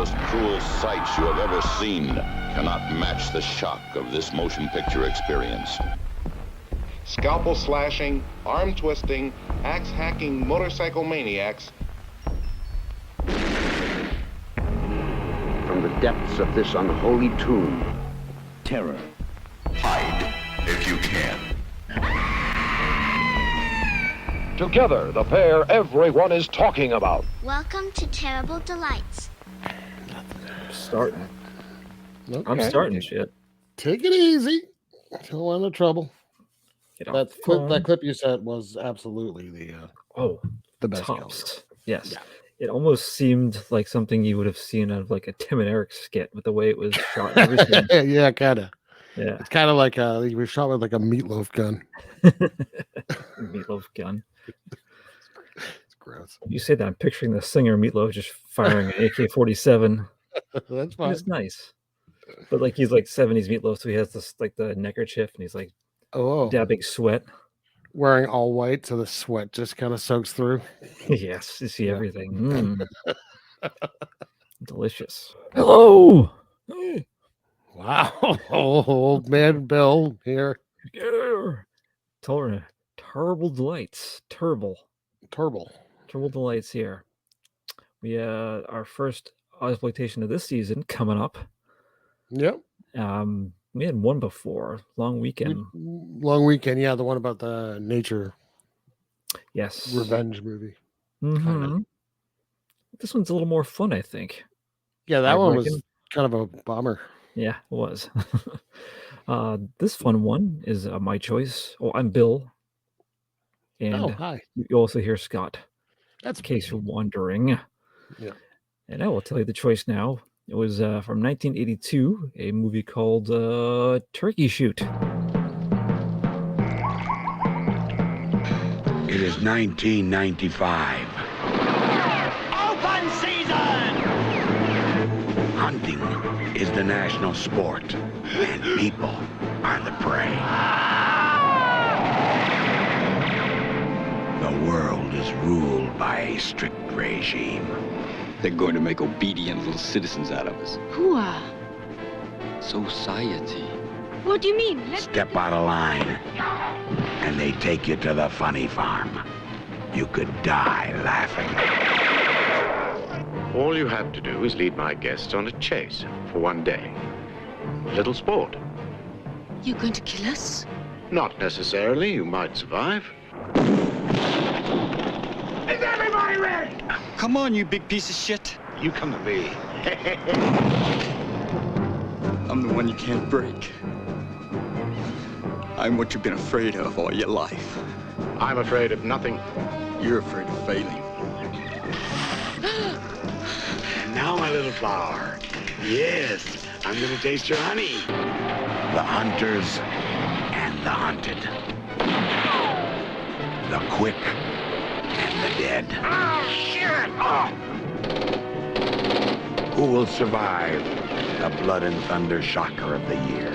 most cruel sights you have ever seen cannot match the shock of this motion picture experience. Scalpel slashing, arm twisting, axe hacking motorcycle maniacs. From the depths of this unholy tomb, terror. Hide if you can. Together, the pair everyone is talking about. Welcome to Terrible Delights. Starting. Okay. I'm starting shit. Take it easy. Don't want no trouble. That clip you said was absolutely the best. Tops. Yes. Yeah. It almost seemed like something you would have seen out of like a Tim and Eric skit with the way it was shot and everything. Yeah, kind of. Yeah. It's kind of like you were shot with like a meatloaf gun. Meatloaf gun. It's gross. You say that, I'm picturing the singer Meatloaf just firing an AK-47. That's fine. It's nice. But like he's like 70s Meatloaf, so he has this like the neckerchief and he's like dabbing sweat. Wearing all white, so the sweat just kind of soaks through. Yes, you see everything. Delicious. Hello. Wow. Old man Bill here. Yeah. Terrible delights. Terrible delights here. We our first exploitation of this season coming up. Yep. We had one before. Long Weekend. Yeah, the one about the nature. Yes. Revenge movie. Mm-hmm. This one's a little more fun, I think. Yeah, that one was kind of a bummer. Yeah, it was. This fun one is my choice. Oh, I'm Bill. And hi. You also hear Scott. That's in case you're wondering. Yeah. And I will tell you the choice now. It was from 1982, a movie called Turkey Shoot. it is 1995. Open season! Hunting is the national sport, and people are the prey. The world is ruled by a strict regime. They're going to make obedient little citizens out of us. Who are? Society. What do you mean? Step out of line, and they take you to the funny farm. You could die laughing. All you have to do is lead my guests on a chase for one day. A little sport. You going to kill us? Not necessarily. You might survive. Is everybody ready? Come on, you big piece of shit. You come to me. I'm the one you can't break. I'm what you've been afraid of all your life. I'm afraid of nothing. You're afraid of failing. And now, my little flower. Yes, I'm gonna taste your honey. The hunters and the hunted. The quick and the dead. Oh, shit! Oh! Who will survive the blood and thunder shocker of the year?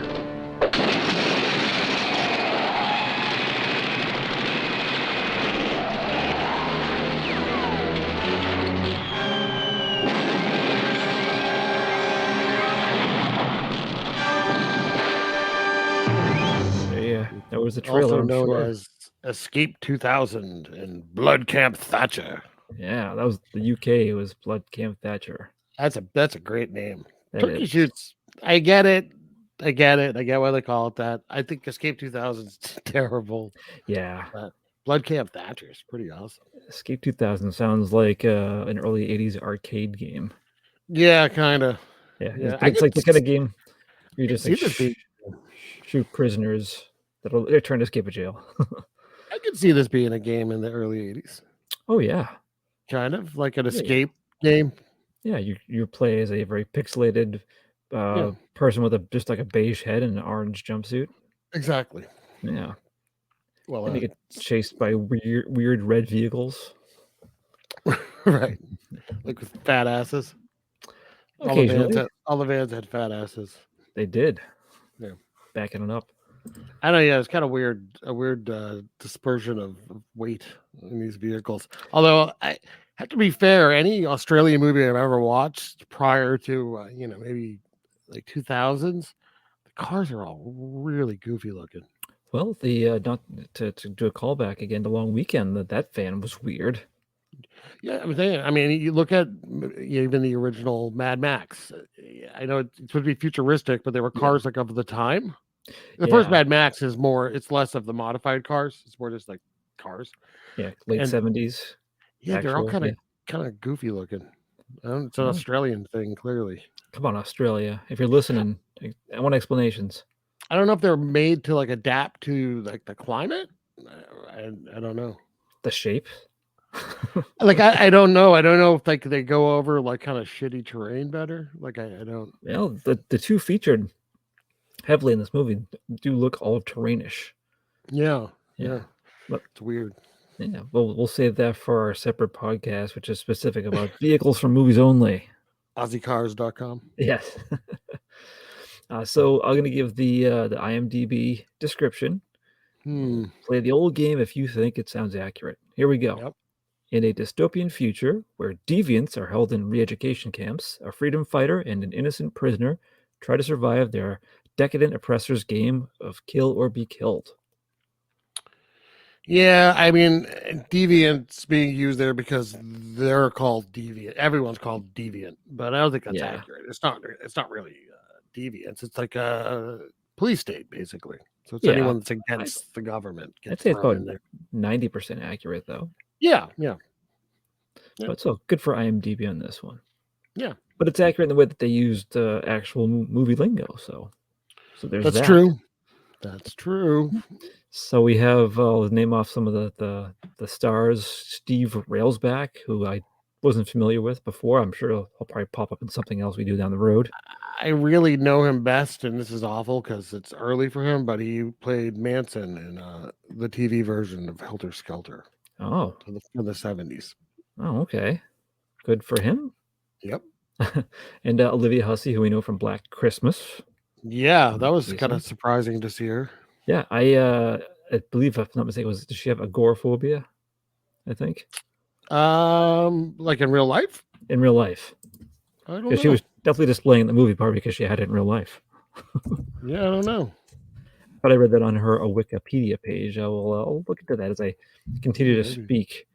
Yeah, that was the trailer. Also known as Escape 2000 and Blood Camp Thatcher. Yeah, that was the UK. It was Blood Camp Thatcher. That's a great name. That Turkey is. Shoots. I get it. I get why they call it that. I think Escape 2000 is terrible. Yeah. But Blood Camp Thatcher is pretty awesome. Escape 2000 sounds like an early 80s arcade game. Yeah, kind of. Yeah, Yeah, it's like the kind of game you just like, see this being- shoot prisoners they're trying to escape a jail. I could see this being a game in the early 80s. Oh yeah. Kind of like an escape game. Yeah, you play as a very pixelated person with just like a beige head and an orange jumpsuit. Exactly. Yeah. Well, and you get chased by weird red vehicles. Right. Like with fat asses. All the vans had fat asses. They did. Yeah. Backing it up. I know, yeah, it's kind of weird, a weird dispersion of weight in these vehicles. Although Have to be fair, any Australian movie I've ever watched prior to maybe like 2000s, the cars are all really goofy looking. Well, the not to do a callback again, the Long Weekend, that van was weird. Yeah, I mean, you look at even the original Mad Max. I know it's supposed to be futuristic, but they were cars like of the time. The first Mad Max is more; it's less of the modified cars. It's more just like cars. Yeah, late 70s. Yeah, they're all kind of goofy looking. It's an Australian thing, clearly. Come on, Australia! If you're listening, I want explanations. I don't know if they're made to like adapt to like the climate. I don't know. The shape. Like I don't know. I don't know if like they go over like kind of shitty terrain better. Like I don't. Well, the two featured heavily in this movie do look all terrainish. Yeah. But it's weird. Yeah, well, we'll save that for our separate podcast, which is specific about vehicles from movies only. AussieCars.com. Yes. So I'm going to give the IMDb description. Play the old game if you think it sounds accurate. Here we go. Yep. In a dystopian future where deviants are held in re-education camps, a freedom fighter and an innocent prisoner try to survive their decadent oppressor's game of kill or be killed. Yeah, I mean, deviant's being used there because they're called deviant. Everyone's called deviant, but I don't think that's accurate. It's not really deviants. It's like a police state, basically. So it's anyone that's against the government. I'd say it's about 90% accurate, though. Yeah. But so good for IMDb on this one. Yeah. But it's accurate in the way that they used actual movie lingo. So there's that. That's true. That's true. So we have, I'll name off some of the stars. Steve Railsback, who I wasn't familiar with before. I'm sure he'll probably pop up in something else we do down the road. I really know him best, and this is awful because it's early for him, but he played Manson in the TV version of Helter Skelter. Oh. In the 70s. Oh, okay. Good for him. Yep. And Olivia Hussey, who we know from Black Christmas. Yeah, that was kind of surprising to see her. Yeah, I believe, if I'm not mistaken, does she have agoraphobia? I think. Like in real life? In real life. I don't know. She was definitely displaying the movie part because she had it in real life. Yeah, I don't know. But I read that on her Wikipedia page. I'll look into that as I continue to speak.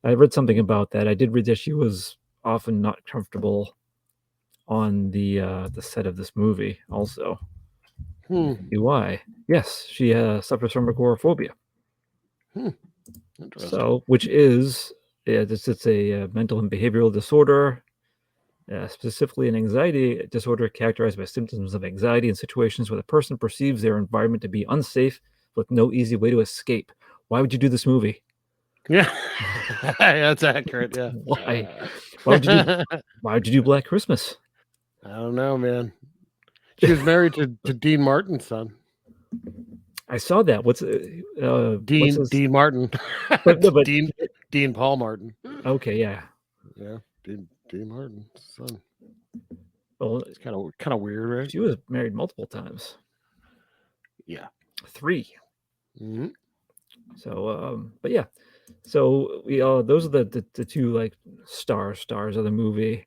I read something about that. I did read that she was often not comfortable on the set of this movie also. Why? Yes, she suffers from agoraphobia. So, which is it's a mental and behavioral disorder, specifically an anxiety disorder characterized by symptoms of anxiety in situations where the person perceives their environment to be unsafe with no easy way to escape. Why would you do this movie? Yeah, that's accurate. Yeah. Why? Why would you do Black Christmas? I don't know, man. She was married to Dean Martin's son. I saw that. What's Dean Martin? but Dean Paul Martin. Okay, yeah. Yeah, Dean Martin's son. Well, it's kind of weird, right? She was married multiple times. Yeah, 3. Mm-hmm. So, but yeah. So we those are the two like stars of the movie.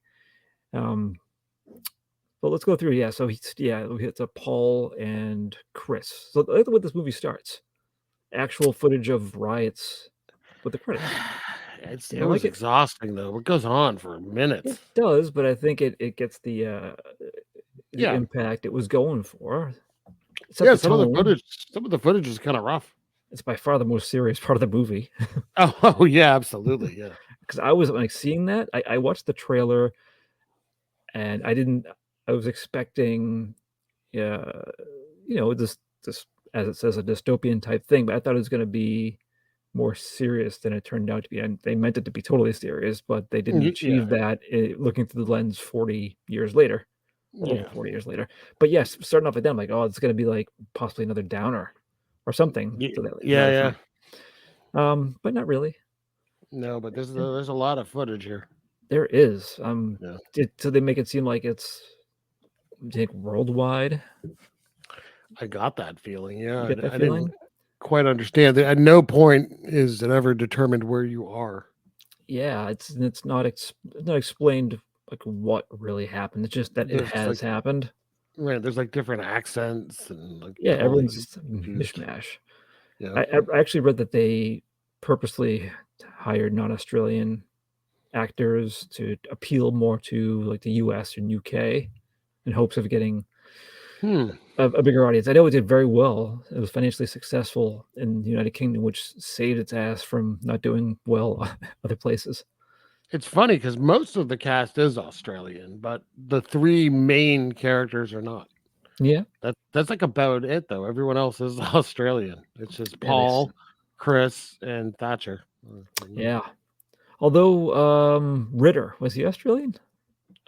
But let's go through. Yeah, so it's a Paul and Chris. So that's what this movie starts. Actual footage of riots with the credits. It was exhausting though. It goes on for minutes. It does, but I think it gets the impact it was going for. Yeah, some of the footage is kind of rough. It's by far the most serious part of the movie. Oh yeah, absolutely, yeah. Because I was like seeing that. I watched the trailer, and I was expecting, this as it says, a dystopian type thing, but I thought it was going to be more serious than it turned out to be. And they meant it to be totally serious, but they didn't achieve that looking through the lens 40 years later. Over 40 years later. But yes, starting off with them, like, oh, it's going to be like possibly another downer or something. Yeah. But not really. No, but there's a lot of footage here. There is. So they make it seem like it's, do you think, worldwide? I got that feeling. Yeah, You get that I feeling? didn't quite understand. At no point is it ever determined where you are. Yeah, it's not not explained like what really happened. It's just that it There's has like happened. right, there's like different accents and like Yeah, totally everyone's just a confused. mishmash. Yeah. I actually read that they purposely hired non-Australian actors to appeal more to like the US and UK in hopes of getting Hmm. a bigger audience. I know it did very well. It was financially successful in the United Kingdom, which saved its ass from not doing well other places. It's funny because most of the cast is Australian, but the three main characters are not. Yeah, That's like about it though. Everyone else is Australian. It's just yeah, Paul, Chris, and Thatcher. yeah. Although Ritter was he Australian?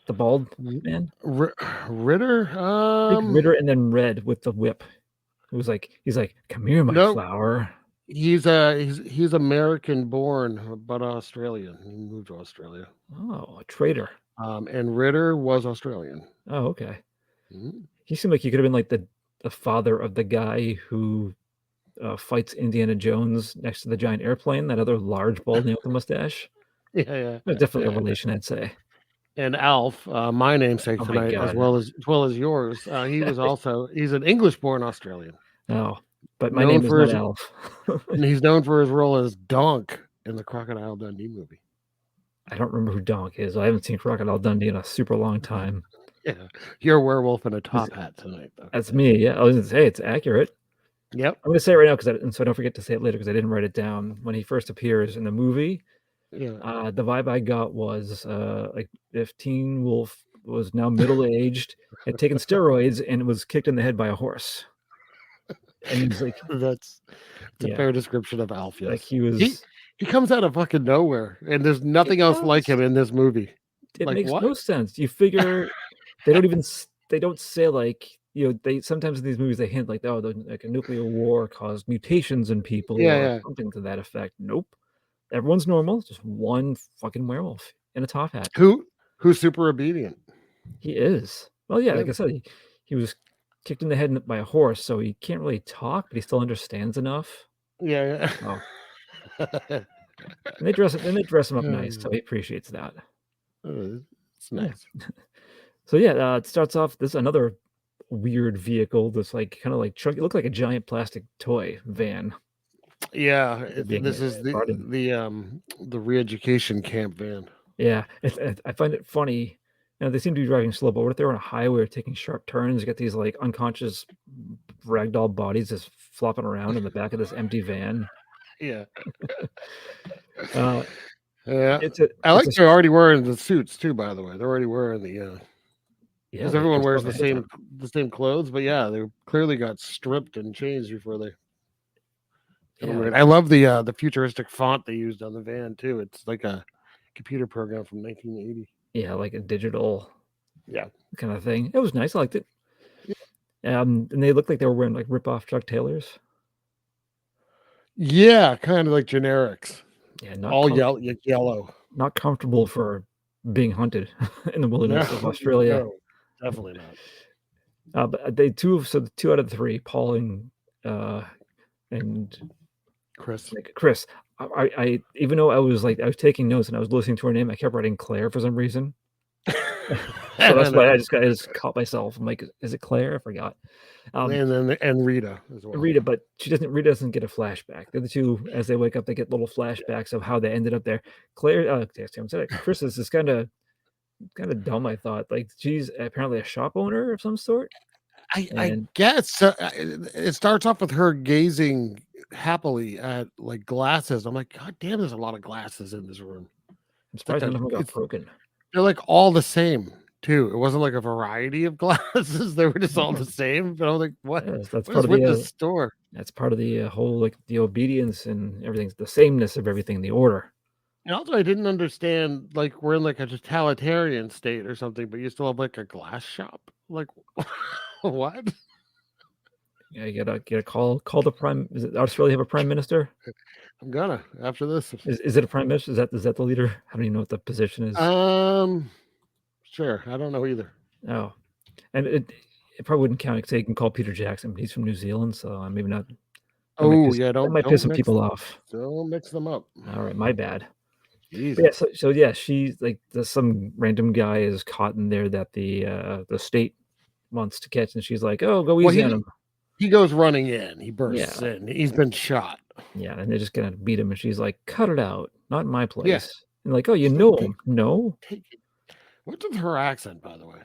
The bald man. Ritter. I think Ritter and then Red with the whip. It was like he's like, "Come here, my No, flower." he's American born, but Australian. He moved to Australia. Oh, a traitor. And Ritter was Australian. Oh, okay. Mhm. He seemed like he could have been like the father of the guy who fights Indiana Jones next to the giant airplane. That other large bald man with the mustache. Yeah, Definitely a yeah. relation, I'd say. And Alf, my namesake Oh my tonight, god. as well as yours. He's an English-born Australian, Oh, but my known name is for not his Alf. and he's known for his role as Donk in the Crocodile Dundee movie. I don't remember who Donk is. I haven't seen Crocodile Dundee in a super long time. Yeah, you're a werewolf in a top hat tonight, though. That's me. Yeah, I was gonna say it's accurate. Yep. I'm gonna say it right now and so I don't forget to say it later because I didn't write it down. When he first appears in the movie, Yeah. the vibe I got was like if Teen Wolf was now middle aged, had taken steroids, and was kicked in the head by a horse. And he's like, It's a yeah, fair description of Alf. Yes. like he was. He comes out of fucking nowhere, and there's nothing else like him in this movie. It Like makes what? no sense. You figure they don't even they don't say like they sometimes in these movies they hint like like a nuclear war caused mutations in people Yeah, or yeah. something to that effect. Nope, everyone's normal. Just one fucking werewolf in a top hat. Who's super obedient? He is. Well, yeah, like Yeah. I said, he was kicked in the head by a horse, so he can't really talk, but he still understands enough. Yeah. Oh, and they dress him up nice, so he appreciates that. It's nice. So yeah, it starts off this another weird vehicle, this like kind of like chunky, it looked like a giant plastic toy van. Yeah, being this is brought in. the re-education camp van. Yeah, I find it funny. They seem to be driving slow, but what if they're on a highway or taking sharp turns? You get these like unconscious ragdoll bodies just flopping around in the back of this empty van. Yeah. Uh, Yeah. it's They're already wearing the suits too, by the way. They're already wearing the because they everyone dressed wears up the ahead of same clothes, but yeah, they clearly got stripped and changed before they time. I love the futuristic font they used on the van too. It's like a computer program from 1980. Yeah, like a digital Yeah. kind of thing. It was nice. I liked it. And they looked like they were wearing like rip-off Chuck Taylors. Yeah, kind of like generics. Yeah, all yellow. Not comfortable for being hunted in the wilderness of Australia. No, definitely not. But the two out of the three, Paul and Chris. I even though I was taking notes and I was listening to her name, I kept writing Claire for some reason. So that's why I just caught myself. I'm like, is it Claire? I forgot. And Rita as well. Rita, but Rita doesn't get a flashback. The other two, as they wake up, they get little flashbacks of how they ended up there. Claire, Chris is kind of dumb. I thought like she's apparently a shop owner of some sort. I guess it starts off with her gazing happily at like glasses. I'm like, God damn, there's a lot of glasses in this room. I'm surprised none of them got broken. They're like all the same too. It wasn't like a variety of glasses. They were just all the same. But I was like, what? Yes, that's what part is of with the this store? That's part of the whole like the obedience and everything, the sameness of everything, the order. And also, I didn't understand. Like we're in like a totalitarian state or something, but you still have like a glass shop. Like what? Yeah, you gotta call the prime. Does Australia have a prime minister? I'm gonna after this. Is it a prime minister? Is that the leader? I don't even know what the position is. Sure. I don't know either. Oh, and it probably wouldn't count because you can call Peter Jackson, but he's from New Zealand, so maybe not. Oh yeah, that might piss some people off. Don't mix them up. All right, my bad. Jesus. But yeah, so yeah, she's like some random guy is caught in there that the state wants to catch, and she's like, "Oh, go Well, easy on him." he goes running in. He bursts Yeah. in. He's been shot. Yeah, and they're just gonna beat him, and she's like, "Cut it out, not in my place." Yeah. And like, "Oh, you Just know like, him?" No, Take it. What's with her accent, by the way?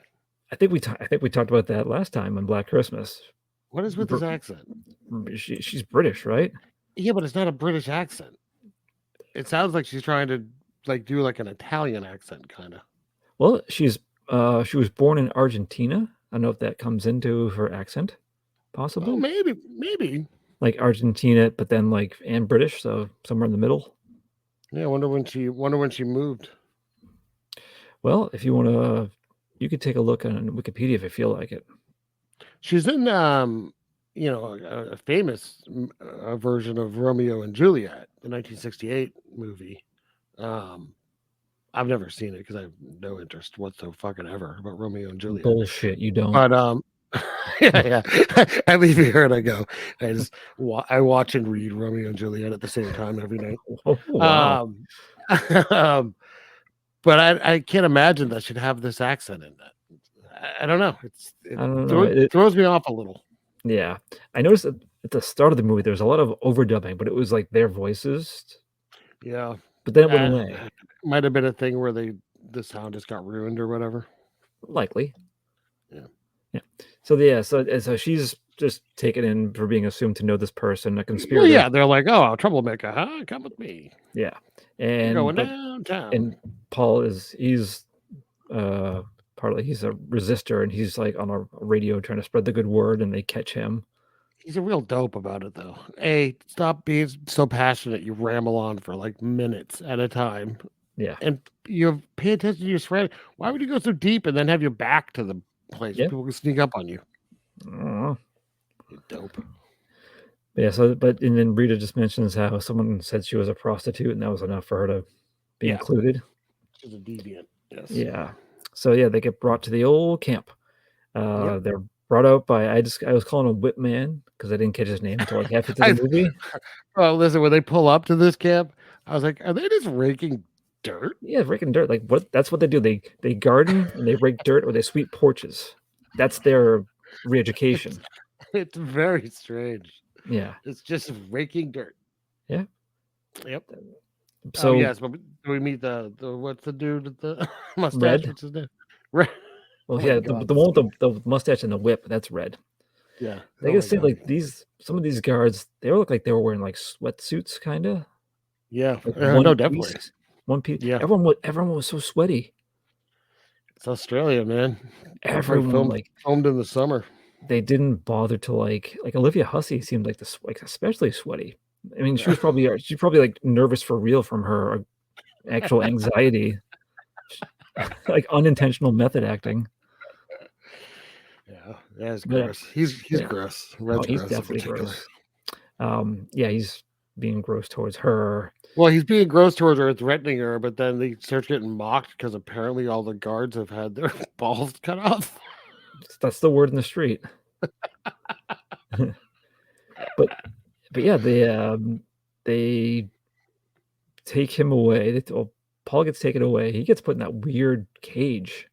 I think we talked about that last time on Black Christmas. What is with his accent? She's British, right? Yeah, but it's not a British accent. It sounds like she's trying to like do like an Italian accent, kind of. Well, she was born in Argentina. I don't know if that comes into her accent, possibly. Oh, maybe. Like Argentina, but then like and British, so somewhere in the middle. Yeah, I wonder when she moved. Well, if you want to, you could take a look on Wikipedia if you feel like it. She's in a famous version of Romeo and Juliet, the 1968 movie. I've never seen it because I have no interest whatsoever fucking ever about Romeo and Juliet. Bullshit, you don't. But yeah. I leave here and I go. I watch and read Romeo and Juliet at the same time every night. Oh, wow. But I can't imagine that she'd have this accent in that. I don't know. I don't know. It throws me off a little. Yeah, I noticed that at the start of the movie there was a lot of overdubbing, but it was like their voices. Yeah, but then it went away. Might have been a thing where the sound just got ruined or whatever. Likely. Yeah. So she's just taken in for being assumed to know this person, a conspirator. Well, yeah, they're like, "Oh, a troublemaker, huh? Come with me." Yeah, and going downtown. And Paul he's partly he's a resistor, and he's like on a radio trying to spread the good word, and they catch him. He's a real dope about it, though. Hey, stop being so passionate. You ramble on for like minutes at a time. Yeah, and you pay attention to your friend. Why would you go so deep and then have your back to the place? Yeah. People can sneak up on you. You're dope. Yeah. And then Rita just mentions how someone said she was a prostitute, and that was enough for her to be included. She's a deviant. Yes. Yeah. So yeah, they get brought to the old camp. They're brought out by I was calling him Whip Man because I didn't catch his name until like halfway through the movie. Well, listen, when they pull up to this camp, I was like, are they just raking dirt? Yeah, raking dirt. Like what? That's what they do. They garden and they rake dirt, or they sweep porches. That's their re-education. It's very strange. Yeah, it's just raking dirt. Yeah. Yep. So yes, but we meet the what's the dude with the mustache? Red. What's his name? Red. Well, the one with the mustache and the whip. That's Red. Yeah. I guess like some of these guards, they look like they were wearing like sweatsuits, kind of. Yeah. Like no, definitely. One piece. Yeah. Everyone was so sweaty. It's Australia, man. Everyone filmed in the summer. They didn't bother to like Olivia Hussey seemed like especially sweaty. I mean, she's probably like nervous for real from her actual anxiety, like unintentional method acting. Yeah, that's gross. He's gross. Red's he's gross definitely gross. Yeah, he's being gross towards her. Well, he's being gross towards her, threatening her, but then they start getting mocked because apparently all the guards have had their balls cut off. That's the word in the street. But yeah, they take him away. Paul gets taken away. He gets put in that weird cage.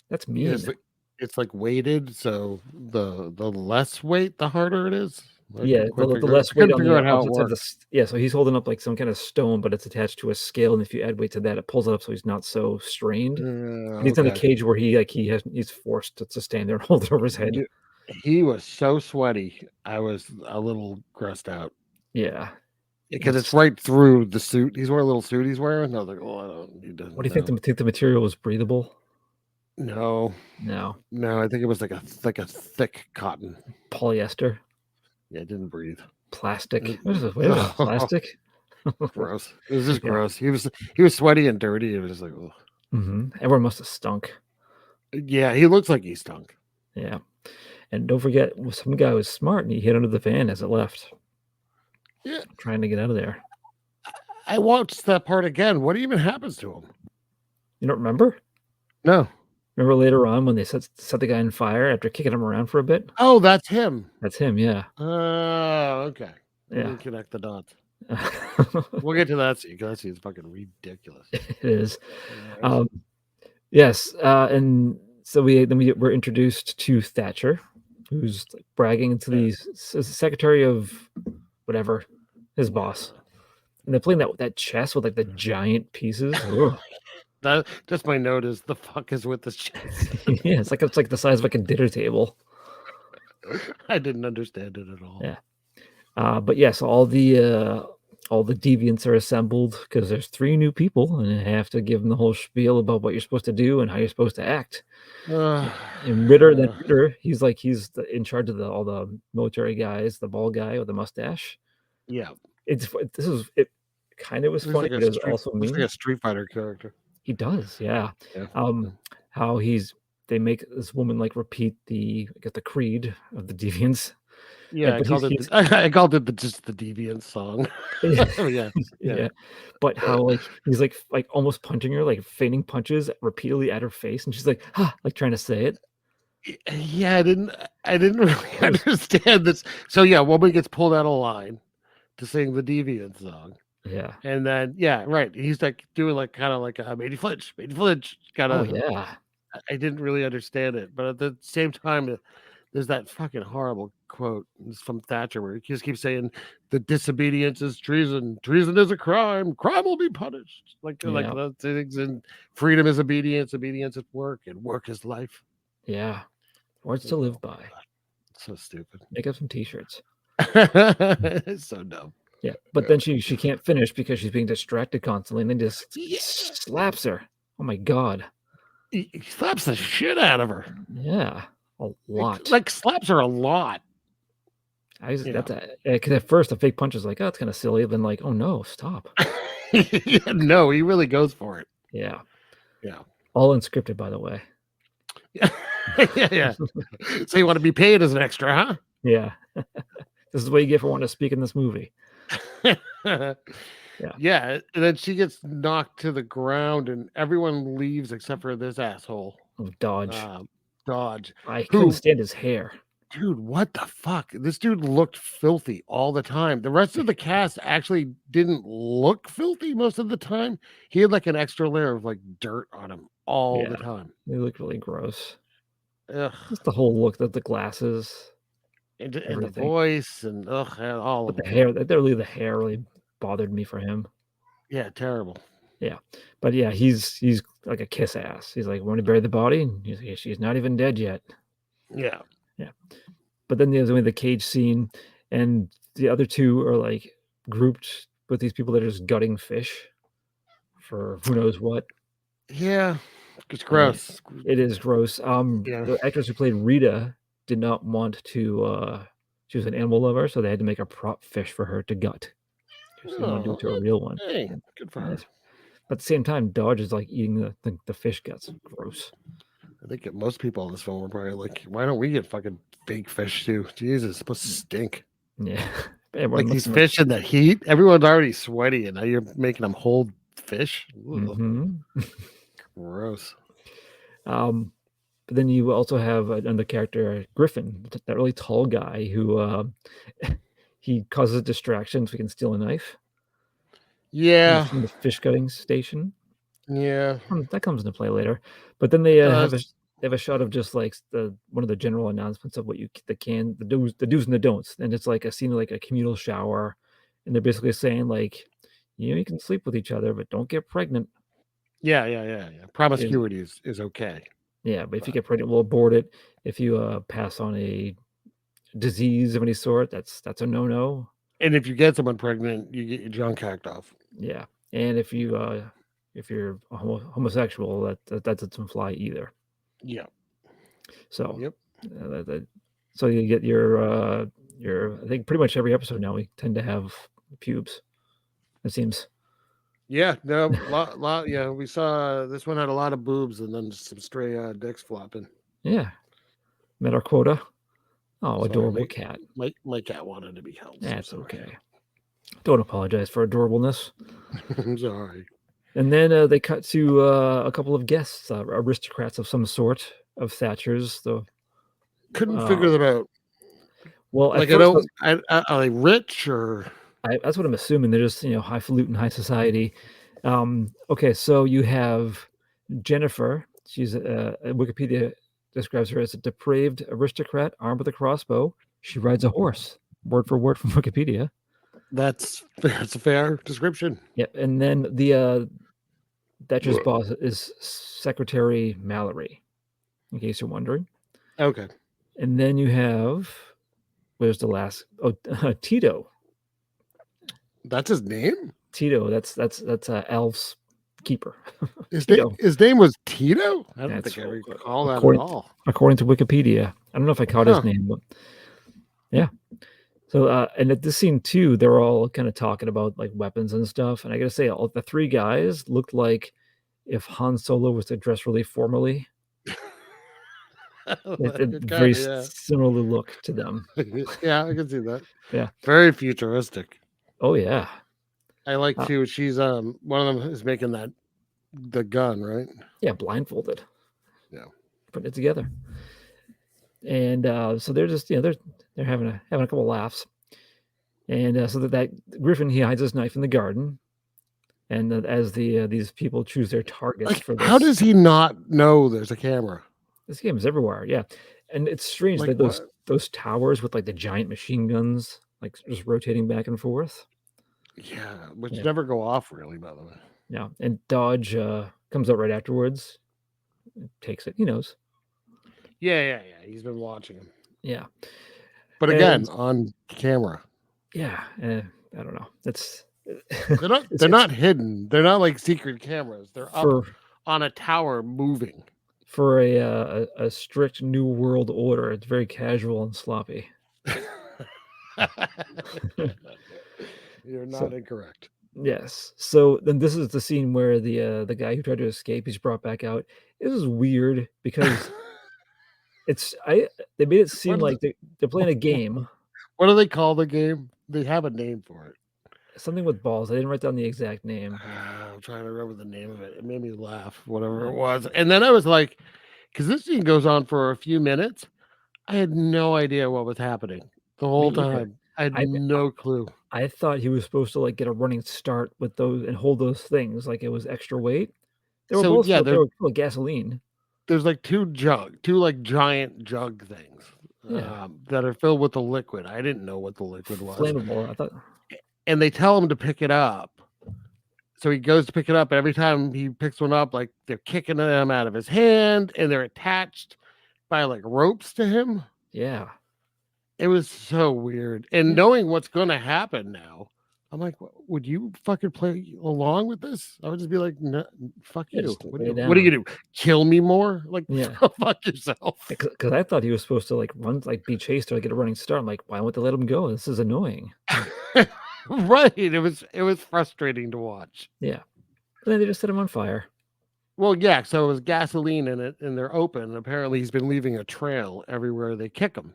That's mean. Yeah, it's like weighted, so the less weight, the harder it is. The less weight on the opposite side. So he's holding up like some kind of stone, but it's attached to a scale, and if you add weight to that, it pulls it up so he's not so strained. He's in a cage where he's forced to stand there and hold it over his head. Dude, he was so sweaty. I was a little grossed out. Yeah, because it's right through the suit. He's wearing a little suit he's wearing. I was like, oh, I don't need to. What do you think the material was breathable? No. I think it was like a thick cotton, polyester. Yeah, it didn't breathe. Plastic. What is this? Wait a minute. Plastic. Gross. It was just gross. He was sweaty and dirty. It was just like, oh. Everyone must have stunk. Yeah, he looks like he stunk. Yeah, and don't forget, some guy was smart and he hid under the van as it left. Yeah, trying to get out of there. I watched that part again. What even happens to him? You don't remember? No. Remember later on when they set the guy on fire after kicking him around for a bit? Oh, that's him. That's him, yeah. Oh, okay. I Yeah. didn't connect the dots. We'll get to that scene because that scene's fucking ridiculous. It is. Yeah, Yes, and so we're introduced to Thatcher, who's like bragging to the secretary of whatever, his boss, and they're playing that chess with like the giant pieces. That's my note is the fuck is with this chess. Yeah, it's like the size of like a dinner table. I didn't understand it at all. Yeah, but yes, all the deviants are assembled because there's 3 new people, and I have to give them the whole spiel about what you're supposed to do and how you're supposed to act. And Ritter, he's in charge of all the military guys, the bald guy with the mustache. Yeah, it kind of was funny, like but it was also mean. Like a Street Fighter character. He does, yeah. How they make this woman like repeat the creed of the deviants. Yeah, I called it just the deviant song. Yeah. But how like he's like almost punching her, like feigning punches repeatedly at her face, and she's like, like trying to say it. Yeah, I didn't really understand this. So yeah, woman gets pulled out of line to sing the deviant song. Yeah. And then right. He's like doing like kind of like a made you flinch kind of. Oh yeah. I didn't really understand it, but at the same time, there's that fucking horrible quote. It's from Thatcher where he just keeps saying, "The disobedience is treason. Treason is a crime. Crime will be punished." Like those things. And freedom is obedience. Obedience is work, and work is life. Yeah. Words to live by. So stupid. Make up some T-shirts. It's so dumb. Yeah, but then she can't finish because she's being distracted constantly, and then just slaps her. Oh my god. He slaps the shit out of her. Yeah, a lot. Like slaps her a lot. Because at first the fake punch is like, oh, it's kind of silly. Then like, oh no, stop. No, he really goes for it. Yeah. Yeah. All unscripted, by the way. Yeah. So you want to be paid as an extra, huh? Yeah. This is what you get for wanting to speak in this movie. Yeah. And then she gets knocked to the ground, and everyone leaves except for this asshole. Oh, Dodge. I couldn't stand his hair. Dude, what the fuck? This dude looked filthy all the time. The rest of the cast actually didn't look filthy most of the time. He had like an extra layer of like dirt on him all the time. They look really gross. Ugh. Just the whole look, the glasses. And the voice and all of the hair. Literally, the hair really bothered me for him. Yeah, terrible. Yeah, but yeah, he's like a kiss ass. He's like, want to bury the body? And she's not even dead yet. Yeah. But then there's only the cage scene, and the other 2 are like grouped with these people that are just gutting fish for who knows what. Yeah, it's gross. It is gross. The actress who played Rita did not want to. She was an animal lover, so they had to make a prop fish for her to gut. She didn't want to do it to a real one. Hey, good for her. But at the same time, Dodge is like eating the fish guts. Gross. I think most people in this film were probably like, why don't we get fucking fake fish too? Jesus, it's supposed to stink. Yeah. Like these fish in the heat, everyone's already sweaty, and now you're making them hold fish. Mm-hmm. Gross. But then you also have another character, Griffin, that really tall guy who he causes distractions so he can steal a knife. Yeah. From the fish gutting station. Yeah. That comes into play later. But then they have a shot of just like one of the general announcements of what the do's and the don'ts, and it's like a scene of like a communal shower, and they're basically saying like, you can sleep with each other, but don't get pregnant. Yeah. Promiscuity is okay. Yeah, but if you get pregnant, we'll abort it. If you pass on a disease of any sort, that's a no-no. And if you get someone pregnant, you get your junk hacked off. Yeah, and if you're a homosexual, that doesn't fly either. Yeah. So so you get your I think pretty much every episode now we tend to have pubes. It seems. Yeah, no, lot. Yeah, we saw this one had a lot of boobs and then some stray dicks flopping. Yeah, met our quota. Oh, Sorry, adorable cat. My cat wanted to be held. That's okay. Don't apologize for adorableness. I'm sorry. And then they cut to a couple of guests, aristocrats of some sort of Thatcher's. Couldn't figure them out. Well, like are they rich or? That's what I'm assuming. They're just, highfalutin, high society. Okay, so you have Jennifer. She's Wikipedia describes her as a depraved aristocrat armed with a crossbow. She rides a horse. Word for word from Wikipedia. That's a fair description. Yep. And then the Thatcher's boss is Secretary Mallory, in case you're wondering. Okay. And then you have, where's the last? Oh, Tito. That's his name? Tito. That's Alf's keeper. His name was Tito? I don't think I recall that at all. According to Wikipedia. I don't know if I caught his name, but yeah. So, and at this scene too, they're all kind of talking about like weapons and stuff. And I gotta say, all the three guys looked like if Han Solo was to dress really formally. Very similar look to them. Yeah, I can see that. Yeah. Very futuristic. Oh yeah. I like too. She's one of them is making the gun, right? Yeah, blindfolded. Yeah. Putting it together. And so they're just, they're having a couple laughs. And so that Griffin, he hides his knife in the garden. And as these people choose their targets for this. How does he not know there's a camera? This game is everywhere, yeah. And it's strange that those towers with like the giant machine guns, like just rotating back and forth. Yeah, which never go off really, by the way. Yeah, and Dodge comes out right afterwards, takes it. He knows. Yeah. He's been watching him. Yeah, but again, on camera. Yeah, I don't know. They're not hidden. They're not like secret cameras. They're up on a tower moving. For a strict New World Order, it's very casual and sloppy. You're not incorrect. Yes. So then this is the scene where the guy who tried to escape, he's brought back out. It was weird because they made it seem like they're playing a game. What do they call the game? They have a name for it. Something with balls. I didn't write down the exact name. I'm trying to remember the name of it. It made me laugh, whatever it was. And then I was like, because this scene goes on for a few minutes, I had no idea what was happening the whole time. I had no clue. I thought he was supposed to like get a running start with those and hold those things like it was extra weight. They were both they were full of gasoline. There's like two like giant jug things that are filled with the liquid. I didn't know what the liquid was. Flammable. I thought. And they tell him to pick it up. So he goes to pick it up. And every time he picks one up, like they're kicking them out of his hand and they're attached by like ropes to him. Yeah. It was so weird. And knowing what's going to happen now, I'm like, would you fucking play along with this? I would just be like, no, fuck you. What are you going to do? Kill me more? Like, fuck yourself. Because I thought he was supposed to like run, like be chased or get a running start. I'm like, why won't they let him go? This is annoying. Right. It was frustrating to watch. Yeah. But then they just set him on fire. Well, yeah. So it was gasoline in it and they're open. And apparently he's been leaving a trail everywhere they kick him,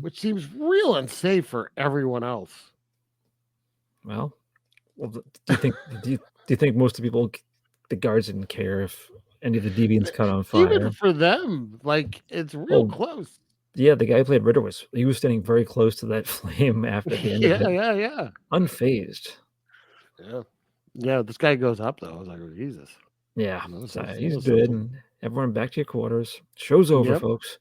which seems real unsafe for everyone else. Well, do you think most of the people, the guards, didn't care if any of the deviants caught on fire? Even for them, like it's real close. Yeah, the guy who played Ritter was standing very close to that flame after the end of it. Yeah. Unfazed. Yeah. This guy goes up though. I was like, oh, Jesus. Yeah, he's good. And everyone back to your quarters. Show's over, folks.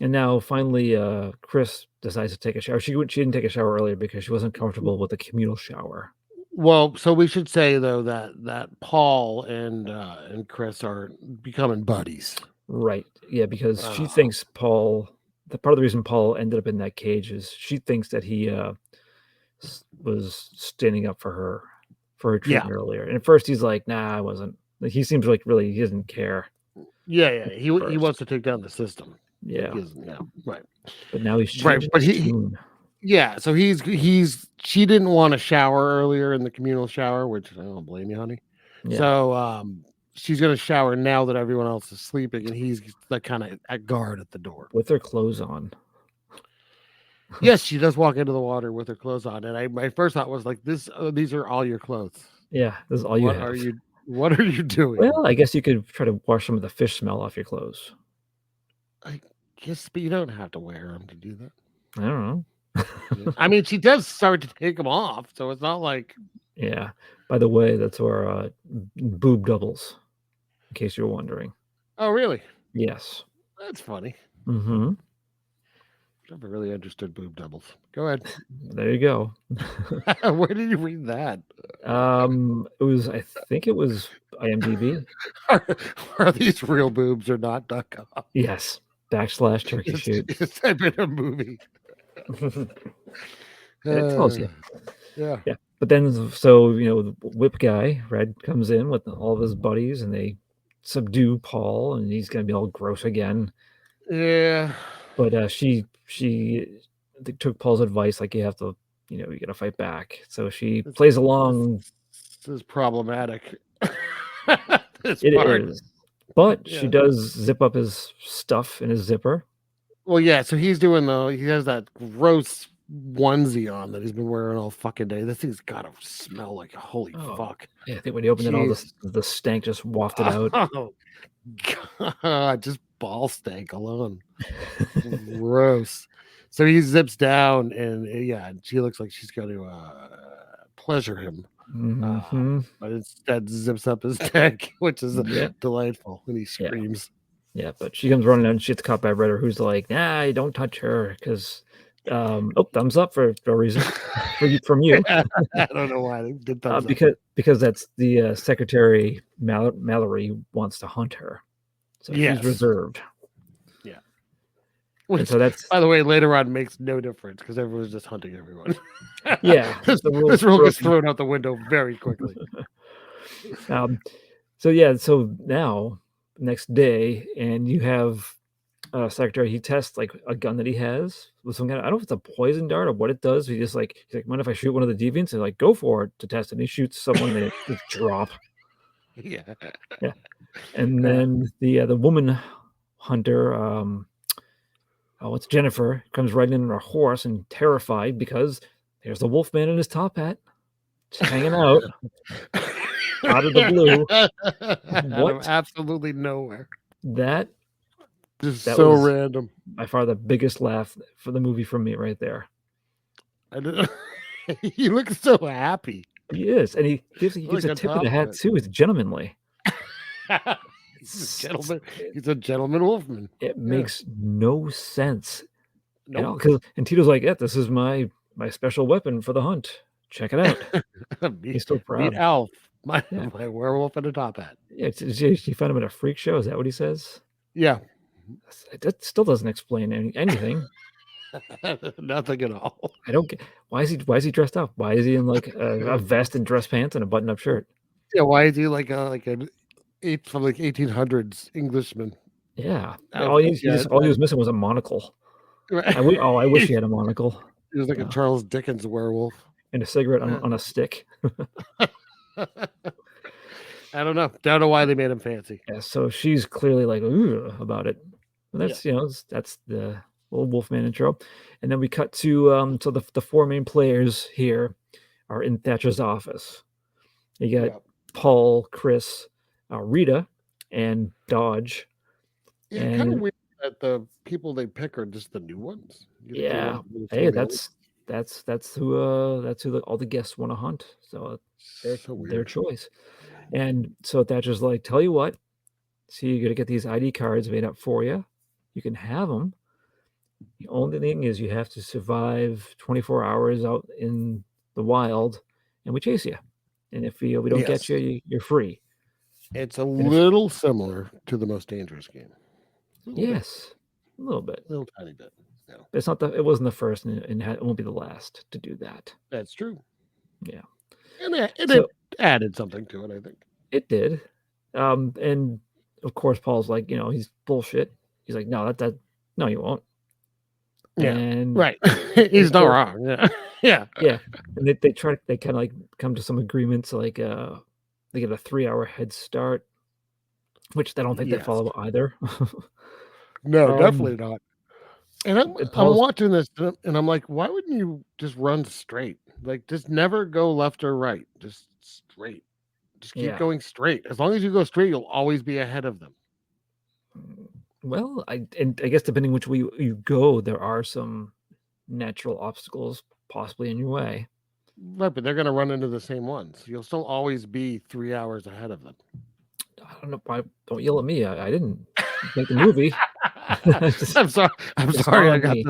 And now finally, Chris decides to take a shower. She didn't take a shower earlier because she wasn't comfortable with the communal shower. Well, so we should say though that Paul and Chris are becoming buddies. Right. Yeah, because she thinks Paul. The part of the reason Paul ended up in that cage is she thinks that he was standing up for her treatment earlier. And at first he's like, "Nah, I wasn't." Like, he seems like really he doesn't care. Yeah. He wants to take down the system. Yeah. Right. But now he's right. But so she didn't want to shower earlier in the communal shower, which I don't blame you, honey. Yeah. So she's gonna shower now that everyone else is sleeping, and he's like kind of at guard at the door with her clothes on. Yes, she does walk into the water with her clothes on, and my first thought was like, these are all your clothes. Yeah, this is all you have. What are you doing? Well, I guess you could try to wash some of the fish smell off your clothes. I guess, but you don't have to wear them to do that. I don't know. I mean, she does start to take them off, so it's not like. Yeah. By the way, that's our boob doubles, in case you're wondering. Oh, really? Yes. That's funny. Mm-hmm. Never really understood boob doubles. Go ahead. There you go. Where did you read that? It was, I think it was IMDb. Are these real boobs or not? .com? Yes. /turkey shoot. It's type in a movie. And it tells you. Yeah. Yeah. But then, so, the whip guy, Red, comes in with all of his buddies and they subdue Paul and he's going to be all gross again. Yeah. But she took Paul's advice, like you have to, you got to fight back. So she plays along. This is problematic. It is. But she does zip up his stuff in his zipper. Well, yeah. So he has that gross onesie on that he's been wearing all fucking day. This thing's gotta smell like holy fuck. Yeah, I think when he opened it, all the stank just wafted out. Oh god, just ball stank alone. Gross. So he zips down and she looks like she's going to pleasure him. Mm-hmm. But instead zips up his neck, which is delightful, and he screams. Yeah, but she comes running out and she gets caught by Redder, who's like, "Nah, you don't touch her," because thumbs up for no reason from you. I don't know why they did thumbs up. Because that's the secretary Mallory wants to hunt her, so she's reserved. Yeah. Which, so that's, by the way, later on makes no difference because everyone's just hunting everyone. Yeah, this rule gets thrown out the window very quickly. So now next day, and you have secretary. He tests like a gun that he has with some kind of, I don't know if it's a poison dart or what it does. He's like, mind if I shoot one of the deviants? And like, go for it to test it. And he shoots someone and they drop. Yeah. And then the woman hunter, it's Jennifer, comes riding in on her horse and terrified because there's the wolfman in his top hat, just hanging out out of the blue. What? Absolutely nowhere. That so random. By far the biggest laugh for the movie from me right there. I don't know. He looks so happy. He is, and he gives a tip of the hat too. It's gentlemanly. He's a gentleman. He's a gentleman wolfman. It makes no sense. Nope. And Tito's like, "Yeah, this is my special weapon for the hunt. Check it out." He's so proud. Meet Alf, my werewolf in a top hat. Yeah, you found him at a freak show. Is that what he says? Yeah. That still doesn't explain anything. Nothing at all. I don't get why is he dressed up? Why is he in like a vest and dress pants and a button-up shirt? Yeah, why is he like an 1800s Englishman? Yeah, all he was missing was a monocle. Right. I wish he had a monocle. He was like a Charles Dickens werewolf and a cigarette on a stick. I don't know why they made him fancy. Yeah, so she's clearly like about it. And that's that's the little Wolfman intro, and then we cut to so the four main players here are in Thatcher's office. You got Paul, Chris, Rita, and Dodge. Yeah, kind of weird that the people they pick are just the new ones. Yeah, hey, that's who all the guests want to hunt. So their choice. And so Thatcher's like, tell you what, see, you're gonna get these ID cards made up for you. You can have them. The only thing is you have to survive 24 hours out in the wild, and we chase you. And if we don't get you, you're free. It's a little similar to the Most Dangerous Game. Yes, a little bit, a little tiny bit. Yeah. But it's not it wasn't the first, and it won't be the last to do that. That's true. Yeah, and it added something to it, I think. It did, and of course, Paul's like, he's bullshit. He's like, no, no, you won't. Yeah, and right. He's not wrong. Yeah, yeah. And they kind of like come to some agreements, like they get a 3-hour head start, which I don't think they follow either. No, definitely not. And I'm watching this, and I'm like, why wouldn't you just run straight? Like, just never go left or right. Just straight. Just keep going straight. As long as you go straight, you'll always be ahead of them. Well, I guess depending which way you go, there are some natural obstacles possibly in your way. Right, but they're going to run into the same ones. You'll still always be 3 hours ahead of them. I don't know. Don't yell at me. I didn't make the movie. I'm sorry. It's Sorry. not on me.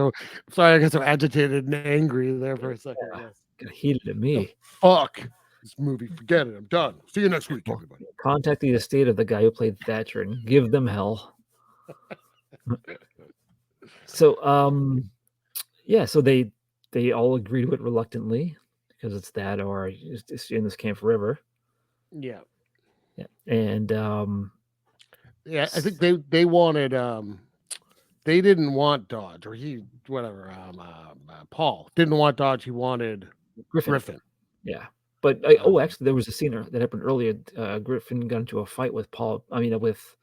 I got so agitated and angry there for a second. Yeah. Yes. Got heated at me. Fuck this movie. Forget it. I'm done. See you next week, everybody. Contact the estate of the guy who played Thatcher and give them hell. So, yeah. So they all agree to it reluctantly because it's that or it's in this camp forever. Yeah. Yeah. And yeah, I think they wanted they didn't want Dodge or Paul didn't want Dodge. He wanted Griffin. Yeah. But actually, there was a scene that happened earlier. Griffin got into a fight with with